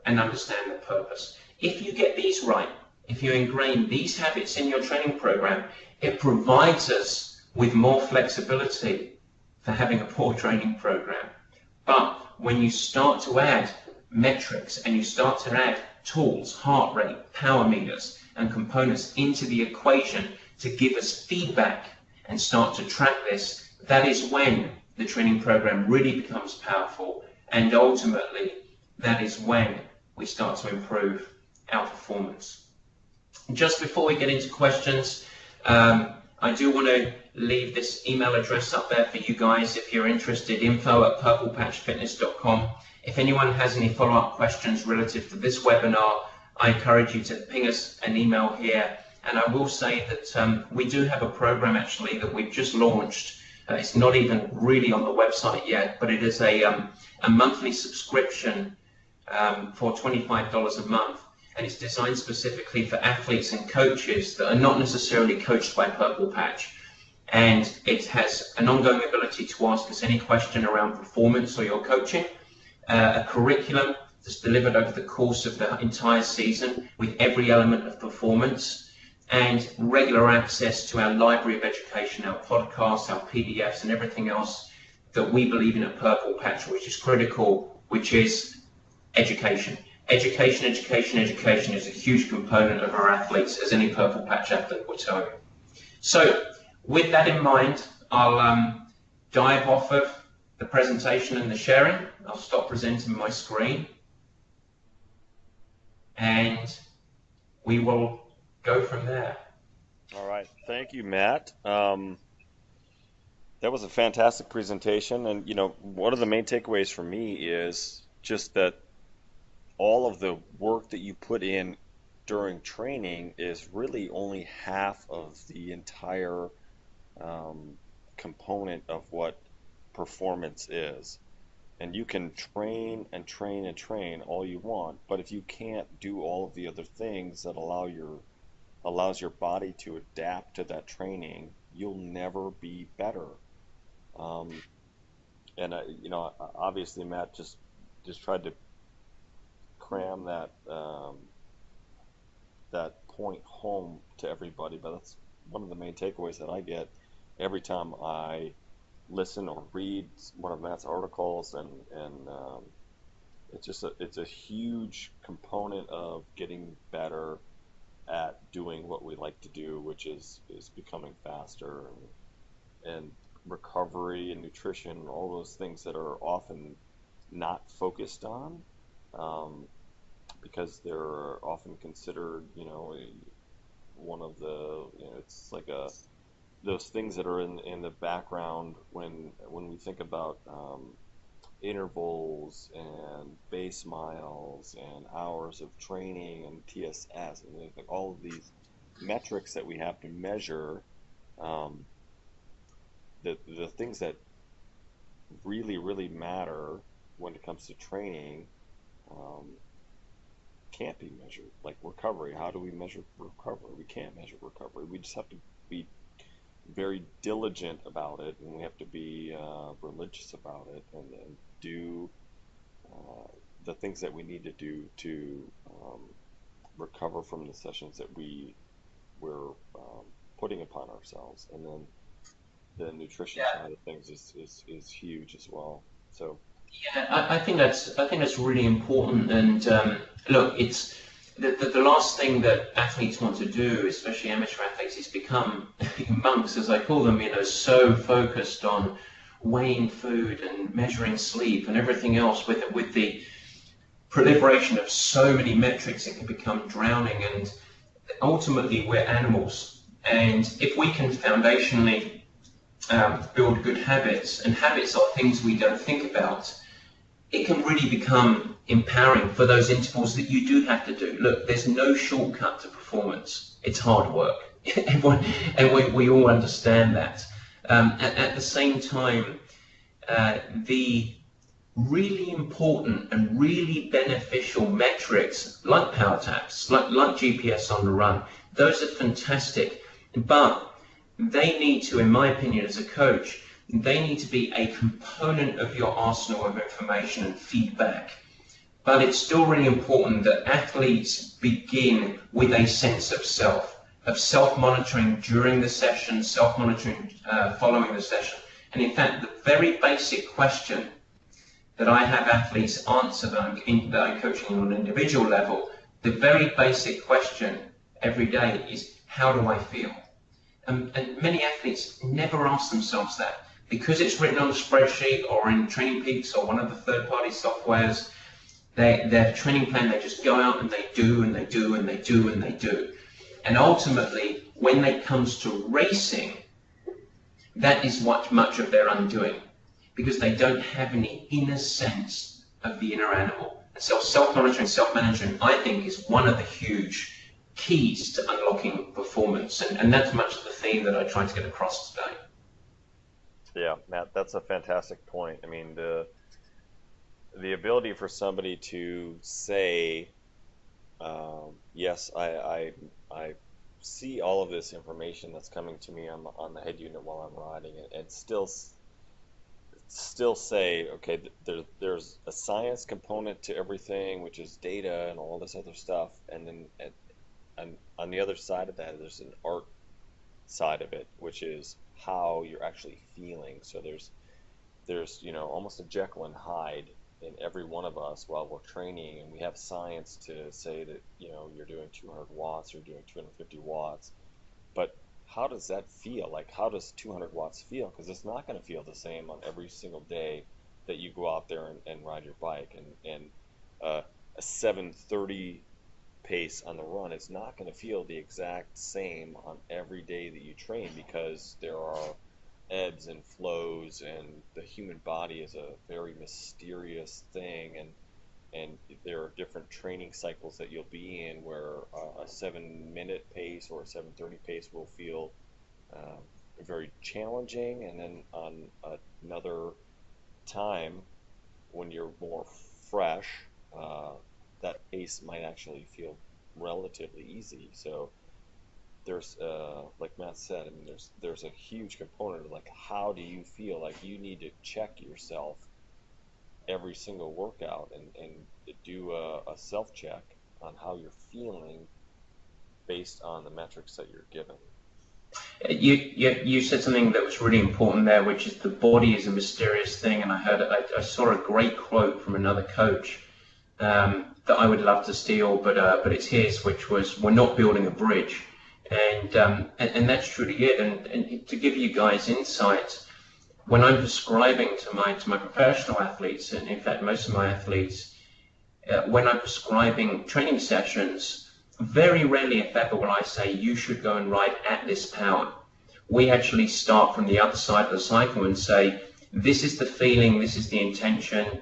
and understand the purpose. If you get these right, if you ingrain these habits in your training program, it provides us with more flexibility for having a poor training program. But when you start to add metrics and you start to add tools, heart rate, power meters, and components into the equation to give us feedback and start to track this, that is when the training program really becomes powerful, and ultimately that is when we start to improve our performance. Just before we get into questions, I do want to leave this email address up there for you guys if you're interested, info@purplepatchfitness.com. If anyone has any follow-up questions relative to this webinar, I encourage you to ping us an email here. And I will say that we do have a program actually that we've just launched. It's not even really on the website yet, but it is a monthly subscription for $25 a month. And it's designed specifically for athletes and coaches that are not necessarily coached by Purple Patch. And it has an ongoing ability to ask us any question around performance or your coaching, a curriculum that's delivered over the course of the entire season with every element of performance, and regular access to our library of education, our podcasts, our PDFs, and everything else that we believe in at Purple Patch, which is critical, which is education. Education is a huge component of our athletes, as any Purple Patch athlete will tell you. So, with that in mind, I'll dive off of the presentation and the sharing. I'll stop presenting my screen, and we will go from there. All right. Thank you, Matt. That was a fantastic presentation. And, one of the main takeaways for me is just that all of the work that you put in during training is really only half of the entire component of what performance is. And you can train and train and train all you want, but if you can't do all of the other things that allows your body to adapt to that training, you'll never be better. Obviously Matt just tried to cram that point home to everybody, but that's one of the main takeaways that I get every time I listen or read one of Matt's articles, and it's a huge component of getting better at doing what we like to do, which is becoming faster, and recovery and nutrition and all those things that are often not focused on, because they're often considered, one of the, it's like those things that are in the background when we think about intervals and base miles and hours of training and TSS and like all of these metrics that we have to measure, um, the things that really matter when it comes to training, um, can't be measured. Like recovery, how do we measure recovery? We can't measure recovery. We just have to be very diligent about it, and we have to be religious about it, and do uh, the things that we need to do to recover from the sessions that we're putting upon ourselves. And then the nutrition Yeah. side of things is huge as well. So Yeah, I think that's really important. And look, it's the last thing that athletes want to do, especially amateur athletes, is become monks, as I call them. So focused on weighing food and measuring sleep and everything else. With the proliferation of so many metrics, it can become drowning. And ultimately, we're animals, and if we can foundationally build good habits, and habits are things we don't think about, it can really become empowering for those intervals that you do have to do. Look, there's no shortcut to performance. It's hard work. Everyone, and we all understand that. At the same time, the really important and really beneficial metrics like power taps, like GPS on the run, those are fantastic. But they need to, in my opinion, as a coach, they need to be a component of your arsenal of information and feedback. But it's still really important that athletes begin with a sense of self-monitoring during the session, self-monitoring following the session. And in fact, the very basic question that I have athletes answer that I'm coaching on an individual level, the very basic question every day is, how do I feel? And many athletes never ask themselves that. Because it's written on a spreadsheet or in Training Peaks or one of the third-party softwares, their training plan, they just go out and they do and they do and they do and they do. And ultimately, when it comes to racing, that is what much of their undoing, because they don't have any inner sense of the inner animal. And so self-monitoring, self-management, I think, is one of the huge keys to unlocking performance. And that's much of the theme that I tried to get across today. yeah, Matt, that's a fantastic point. I mean, the ability for somebody to say, yes, I see all of this information that's coming to me on the head unit while I'm riding, and still say, okay, there's a science component to everything, which is data and all this other stuff, and then and on the other side of that, there's an art side of it, which is how you're actually feeling. So there's almost a Jekyll and Hyde in every one of us while we're training, and we have science to say that you're doing 200 watts or doing 250 watts, but how does that feel? Like, how does 200 watts feel? Because it's not going to feel the same on every single day that you go out there and ride your bike, and a 7:30 pace on the run is not going to feel the exact same on every day that you train, because there are ebbs and flows, and the human body is a very mysterious thing, and there are different training cycles that you'll be in where a 7-minute pace or a 7:30 pace will feel uh, very challenging, and then on another time when you're more fresh, uh, that pace might actually feel relatively easy. So there's like Matt said, I mean, there's a huge component of like, how do you feel? Like, you need to check yourself every single workout, and do a self check on how you're feeling based on the metrics that you're given. You said something that was really important there, which is the body is a mysterious thing. And I saw a great quote from another coach that I would love to steal, but it's his, which was, "We're not building a bridge," and that's truly it. And to give you guys insight, when I'm prescribing to my professional athletes, and in fact most of my athletes, when I'm prescribing training sessions, very rarely, if ever, will I say you should go and ride at this power. We actually start from the other side of the cycle and say, this is the feeling, this is the intention,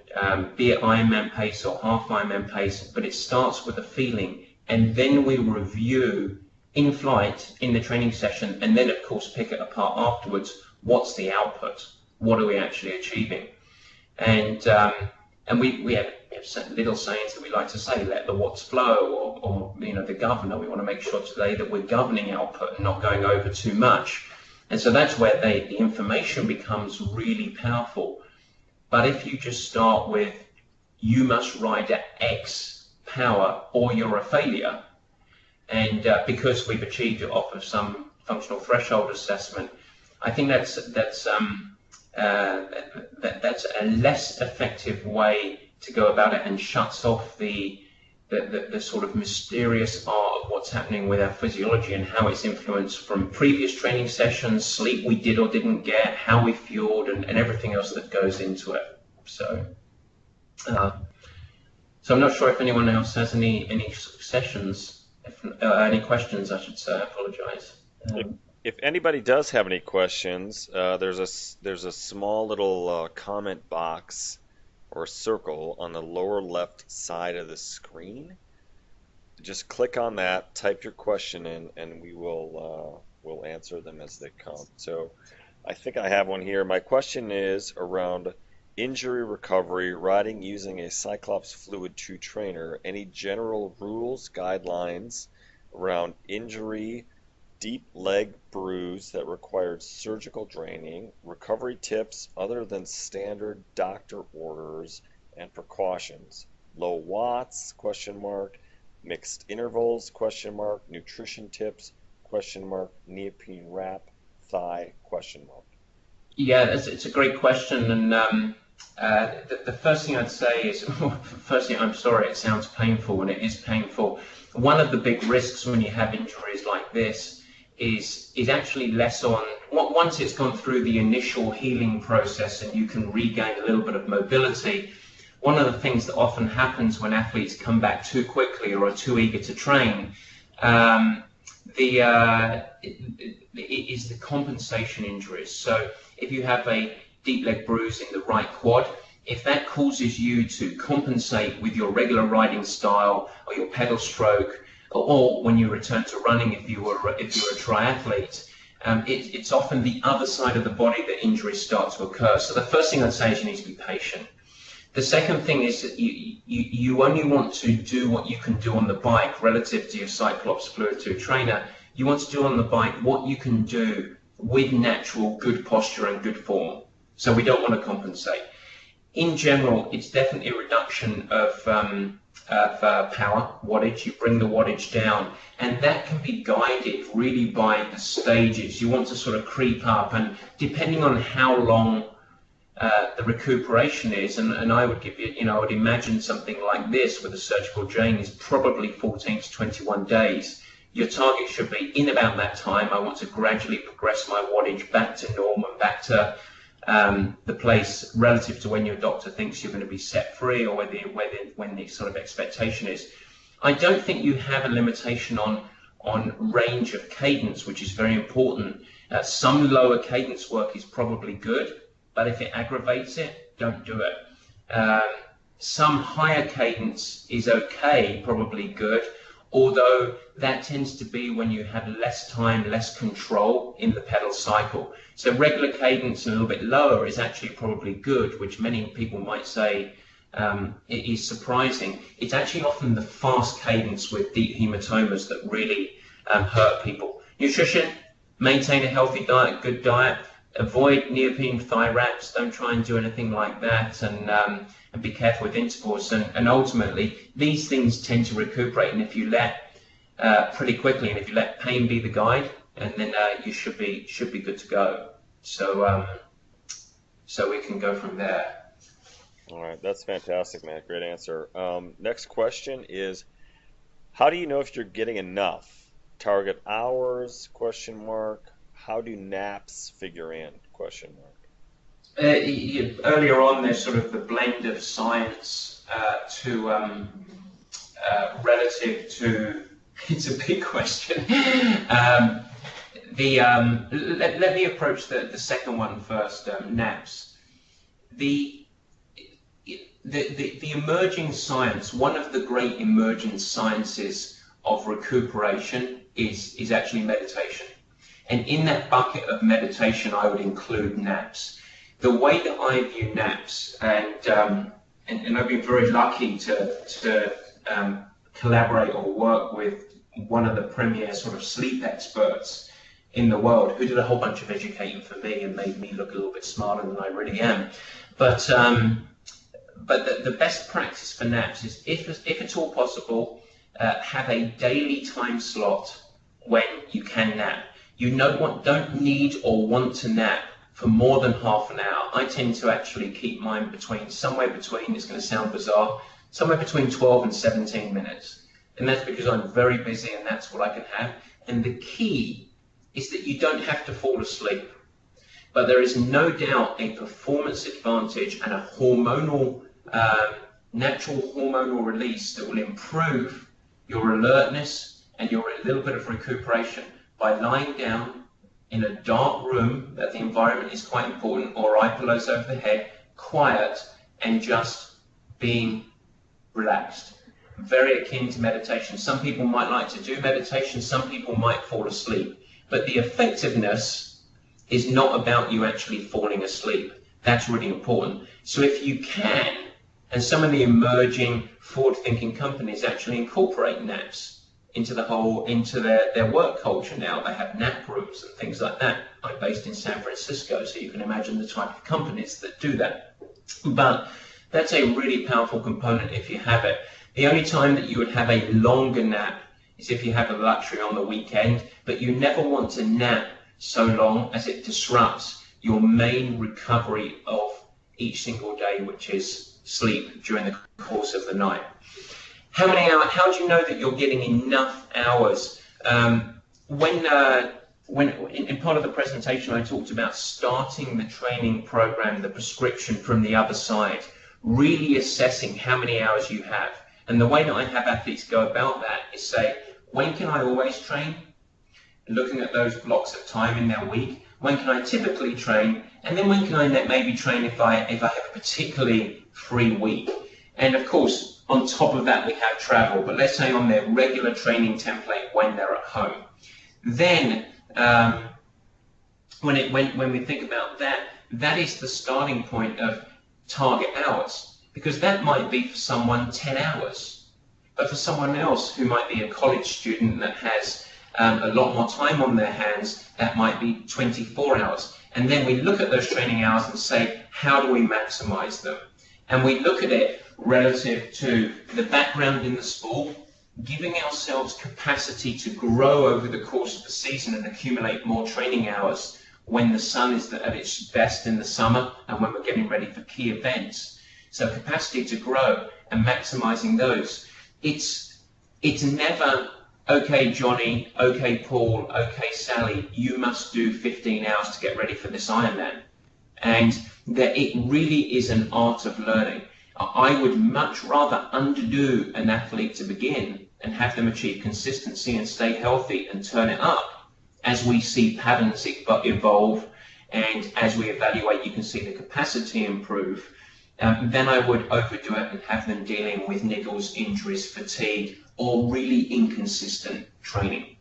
be it Ironman pace or half Ironman pace, but it starts with a feeling, and then we review in flight, in the training session, and then of course pick it apart afterwards. What's the output? What are we actually achieving? And we have little sayings that we like to say, let the watts flow, or the governor. We want to make sure today that we're governing output and not going over too much. And so that's where the information becomes really powerful. But if you just start with, you must ride at X power or you're a failure, and because we've achieved it off of some functional threshold assessment, I think that's a less effective way to go about it, and shuts off the sort of mysterious art of what's happening with our physiology and how it's influenced from previous training sessions, sleep we did or didn't get, how we fueled, and everything else that goes into it. So I'm not sure if anyone else has any sessions, any questions, I should say. I apologize. If anybody does have any questions, there's a small little comment box or circle on the lower left side of the screen. Just click on that, type your question in, and we'll answer them as they come. So I think I have one here. My question is around injury recovery, riding using a Cyclops Fluid 2 trainer. Any general rules, guidelines around injury, deep leg bruise that required surgical draining, recovery tips other than standard doctor orders, and precautions? Low watts, question mark, mixed intervals, question mark, nutrition tips, question mark, neoprene wrap, thigh, question mark. Yeah, it's a great question, and the first thing I'd say is, firstly, I'm sorry, it sounds painful, and it is painful. One of the big risks when you have injuries like this is actually less on, once it's gone through the initial healing process and you can regain a little bit of mobility. One of the things that often happens when athletes come back too quickly or are too eager to train is the compensation injuries. So if you have a deep leg bruise in the right quad, if that causes you to compensate with your regular riding style or your pedal stroke, or when you return to running, if you're a triathlete, it's often the other side of the body that injuries start to occur. So the first thing I'd say is you need to be patient. The second thing is that you only want to do what you can do on the bike relative to your Cyclops Fluid 2 trainer. You want to do on the bike what you can do with natural good posture and good form. So we don't want to compensate. In general, it's definitely a reduction of power, wattage. You bring the wattage down, and that can be guided really by the stages. You want to sort of creep up, and depending on how long the recuperation is, and I would give you, I would imagine something like this with a surgical drain is probably 14 to 21 days. Your target should be in about that time. I want to gradually progress my wattage back to norm and back to the place relative to when your doctor thinks you're going to be set free, or when the sort of expectation is. I don't think you have a limitation on range of cadence, which is very important. Some lower cadence work is probably good, but if it aggravates it, don't do it. Some higher cadence is okay, probably good, although that tends to be when you have less time, less control in the pedal cycle. So regular cadence and a little bit lower is actually probably good, which many people might say it is surprising. It's actually often the fast cadence with deep hematomas that really hurt people. Nutrition, maintain a healthy diet, good diet, avoid neoprene thigh wraps, don't try and do anything like that, and be careful with intervals, and ultimately these things tend to recuperate, and if you let pretty quickly, and if you let pain be the guide, and then you should be good to go. So we can go from there. All right, that's fantastic, Matt. Great answer. Next question is, how do you know if you're getting enough? Target hours, question mark. How do naps figure in, question mark? Earlier on, there's sort of the blend of science to relative to, it's a big question. Let me approach the second one first, naps. the the emerging science, one of the great emerging sciences of recuperation is actually meditation. And in that bucket of meditation, I would include naps. The way that I view naps, and I've been very lucky to collaborate or work with one of the premier sort of sleep experts in the world, who did a whole bunch of educating for me and made me look a little bit smarter than I really am. But the best practice for naps is, if at all possible, have a daily time slot when you can nap. You don't need or want to nap for more than half an hour. I tend to actually keep mine somewhere between, it's going to sound bizarre, somewhere between 12 and 17 minutes. And that's because I'm very busy and that's what I can have. And the key is that you don't have to fall asleep. But there is no doubt a performance advantage and a natural hormonal release that will improve your alertness and your little bit of recuperation by lying down in a dark room, that the environment is quite important, or eye pillows over the head, quiet, and just being relaxed. Very akin to meditation. Some people might like to do meditation, some people might fall asleep, but the effectiveness is not about you actually falling asleep. That's really important. So if you can, and some of the emerging forward-thinking companies actually incorporate naps into their work culture now. They have nap rooms and things like that. I'm based in San Francisco, so you can imagine the type of companies that do that. But that's a really powerful component if you have it. The only time that you would have a longer nap is if you have the luxury on the weekend, but you never want to nap so long as it disrupts your main recovery of each single day, which is sleep during the course of the night. How many hours? How do you know that you're getting enough hours? When in part of the presentation, I talked about starting the training program, the prescription from the other side, really assessing how many hours you have. And the way that I have athletes go about that is say, when can I always train? Looking at those blocks of time in their week. When can I typically train? And then when can I maybe train if I have a particularly free week? And of course, on top of that, we have travel, but let's say on their regular training template when they're at home. Then, when we think about that, that is the starting point of target hours, because that might be for someone 10 hours, but for someone else who might be a college student that has a lot more time on their hands, that might be 24 hours. And then we look at those training hours and say, how do we maximize them? And we look at it relative to the background in the sport, giving ourselves capacity to grow over the course of the season and accumulate more training hours when the sun is at its best in the summer and when we're getting ready for key events. So capacity to grow and maximizing those. It's never, okay, Johnny, okay, Paul, okay, Sally, you must do 15 hours to get ready for this Ironman. And that it really is an art of learning. I would much rather underdo an athlete to begin and have them achieve consistency and stay healthy and turn it up as we see patterns evolve and as we evaluate, you can see the capacity improve. Then I would overdo it and have them dealing with niggles, injuries, fatigue, or really inconsistent training.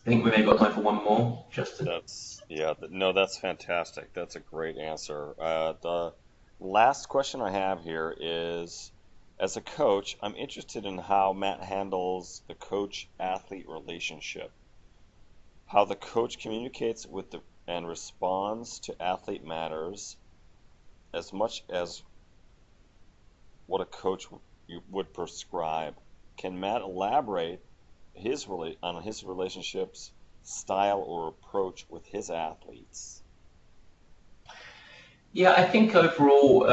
I think we may have got time for one more, Justin. That's fantastic. That's a great answer. The last question I have here is, as a coach, I'm interested in how Matt handles the coach-athlete relationship, how the coach communicates with and responds to athlete matters as much as what a coach would prescribe. Can Matt elaborate on his relationships, style, or approach with his athletes? Yeah, I think overall,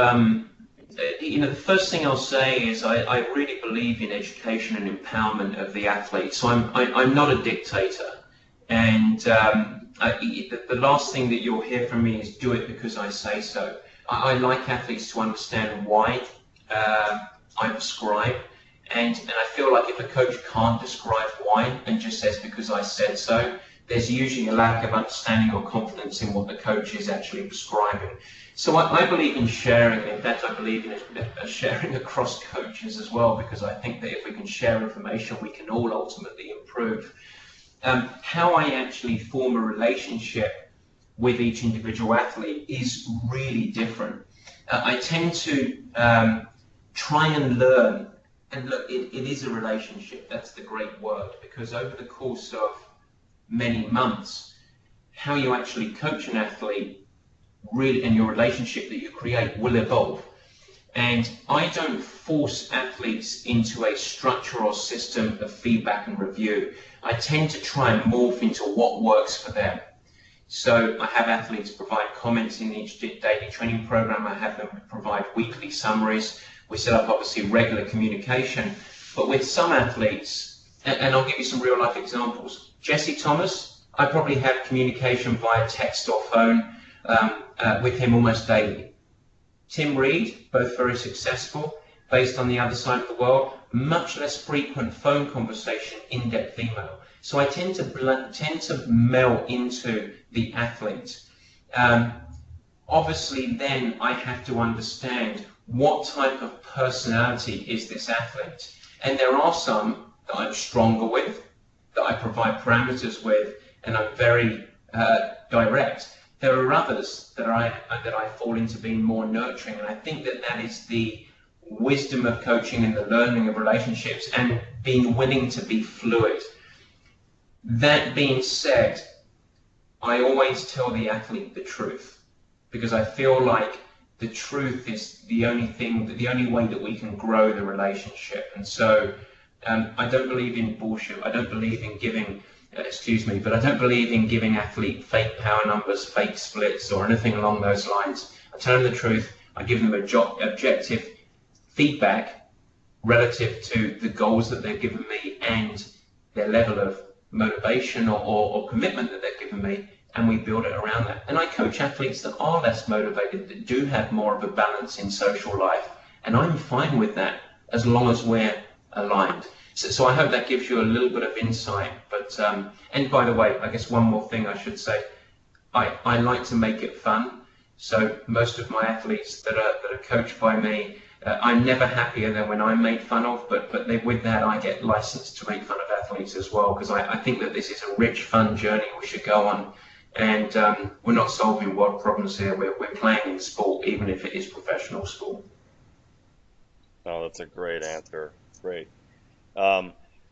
the first thing I'll say is I really believe in education and empowerment of the athlete. So I'm not a dictator, and the last thing that you'll hear from me is do it because I say so. I like athletes to understand why I prescribe, and I feel like if a coach can't describe why and just says because I said so, there's usually a lack of understanding or confidence in what the coach is actually prescribing. So I believe in sharing. In fact, I believe in sharing across coaches as well, because I think that if we can share information, we can all ultimately improve. How I actually form a relationship with each individual athlete is really different. I tend to try and learn, and look, it is a relationship, that's the great word, because over the course of many months, how you actually coach an athlete really, and your relationship that you create will evolve. And I don't force athletes into a structure or system of feedback and review. I tend to try and morph into what works for them. So I have athletes provide comments in each daily training program. I have them provide weekly summaries. We set up obviously regular communication. But with some athletes, and I'll give you some real life examples. Jesse Thomas, I probably have communication via text or phone with him almost daily. Tim Reed, both very successful, based on the other side of the world, much less frequent phone conversation, in-depth email. So I tend to meld into the athlete. Obviously, then I have to understand what type of personality is this athlete. And there are some that I'm stronger with, that I provide parameters with, and I'm very direct. There are others that I fall into being more nurturing, and I think that is the wisdom of coaching and the learning of relationships and being willing to be fluid. That being said, I always tell the athlete the truth, because I feel like the truth is the only way that we can grow the relationship. And so I don't believe in bullshit. I don't believe in giving but I don't believe in giving athlete fake power numbers, fake splits, or anything along those lines. I tell them the truth. I give them objective feedback relative to the goals that they've given me and their level of motivation or commitment that they've given me, and we build it around that. And I coach athletes that are less motivated, that do have more of a balance in social life, and I'm fine with that as long as we're aligned. So I hope that gives you a little bit of insight. But and by the way, I guess one more thing I should say, I like to make it fun. So most of my athletes that are coached by me, I'm never happier than when I'm made fun of. But with that, I get licensed to make fun of athletes as well, because I think that this is a rich, fun journey we should go on. And we're not solving world problems here. We're playing in sport, even if it is professional sport. Oh, that's a great answer. Great.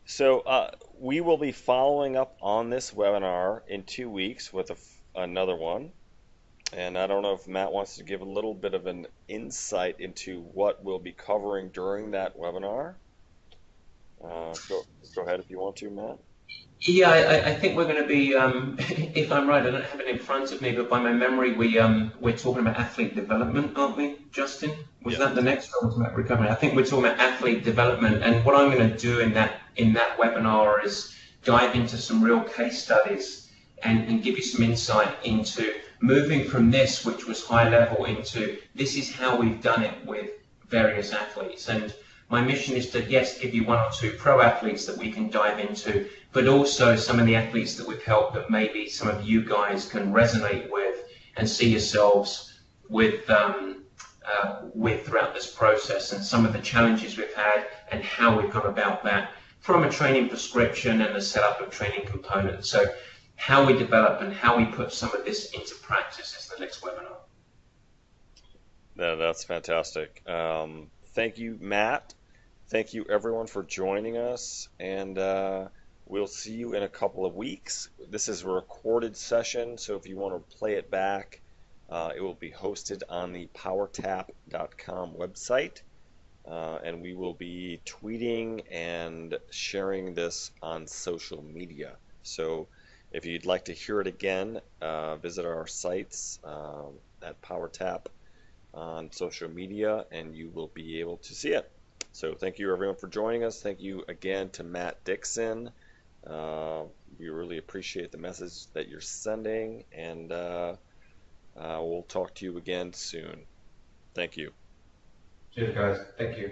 So we will be following up on this webinar in 2 weeks with another one. And I don't know if Matt wants to give a little bit of an insight into what we'll be covering during that webinar. Go ahead if you want to, Matt. Yeah, I think we're going to be, if I'm right, I don't have it in front of me, but by my memory, we're talking about athlete development, aren't we, Justin? Was that the next one? Was about recovery? I think we're talking about athlete development, and what I'm going to do in that webinar is dive into some real case studies and give you some insight into moving from this, which was high level, into this is how we've done it with various athletes. And my mission is to, yes, give you one or two pro athletes that we can dive into, but also some of the athletes that we've helped that maybe some of you guys can resonate with and see yourselves with throughout this process, and some of the challenges we've had and how we've gone about that from a training prescription and the setup of training components. So how we develop and how we put some of this into practice is the next webinar. That's fantastic. Thank you, Matt. Thank you, everyone, for joining us, and we'll see you in a couple of weeks. This is a recorded session, so if you want to play it back, it will be hosted on the powertap.com website, and we will be tweeting and sharing this on social media. So if you'd like to hear it again, visit our sites at PowerTap on social media, and you will be able to see it. So thank you, everyone, for joining us. Thank you again to Matt Dixon. We really appreciate the message that you're sending, and we'll talk to you again soon. Thank you. Cheers, guys. Thank you.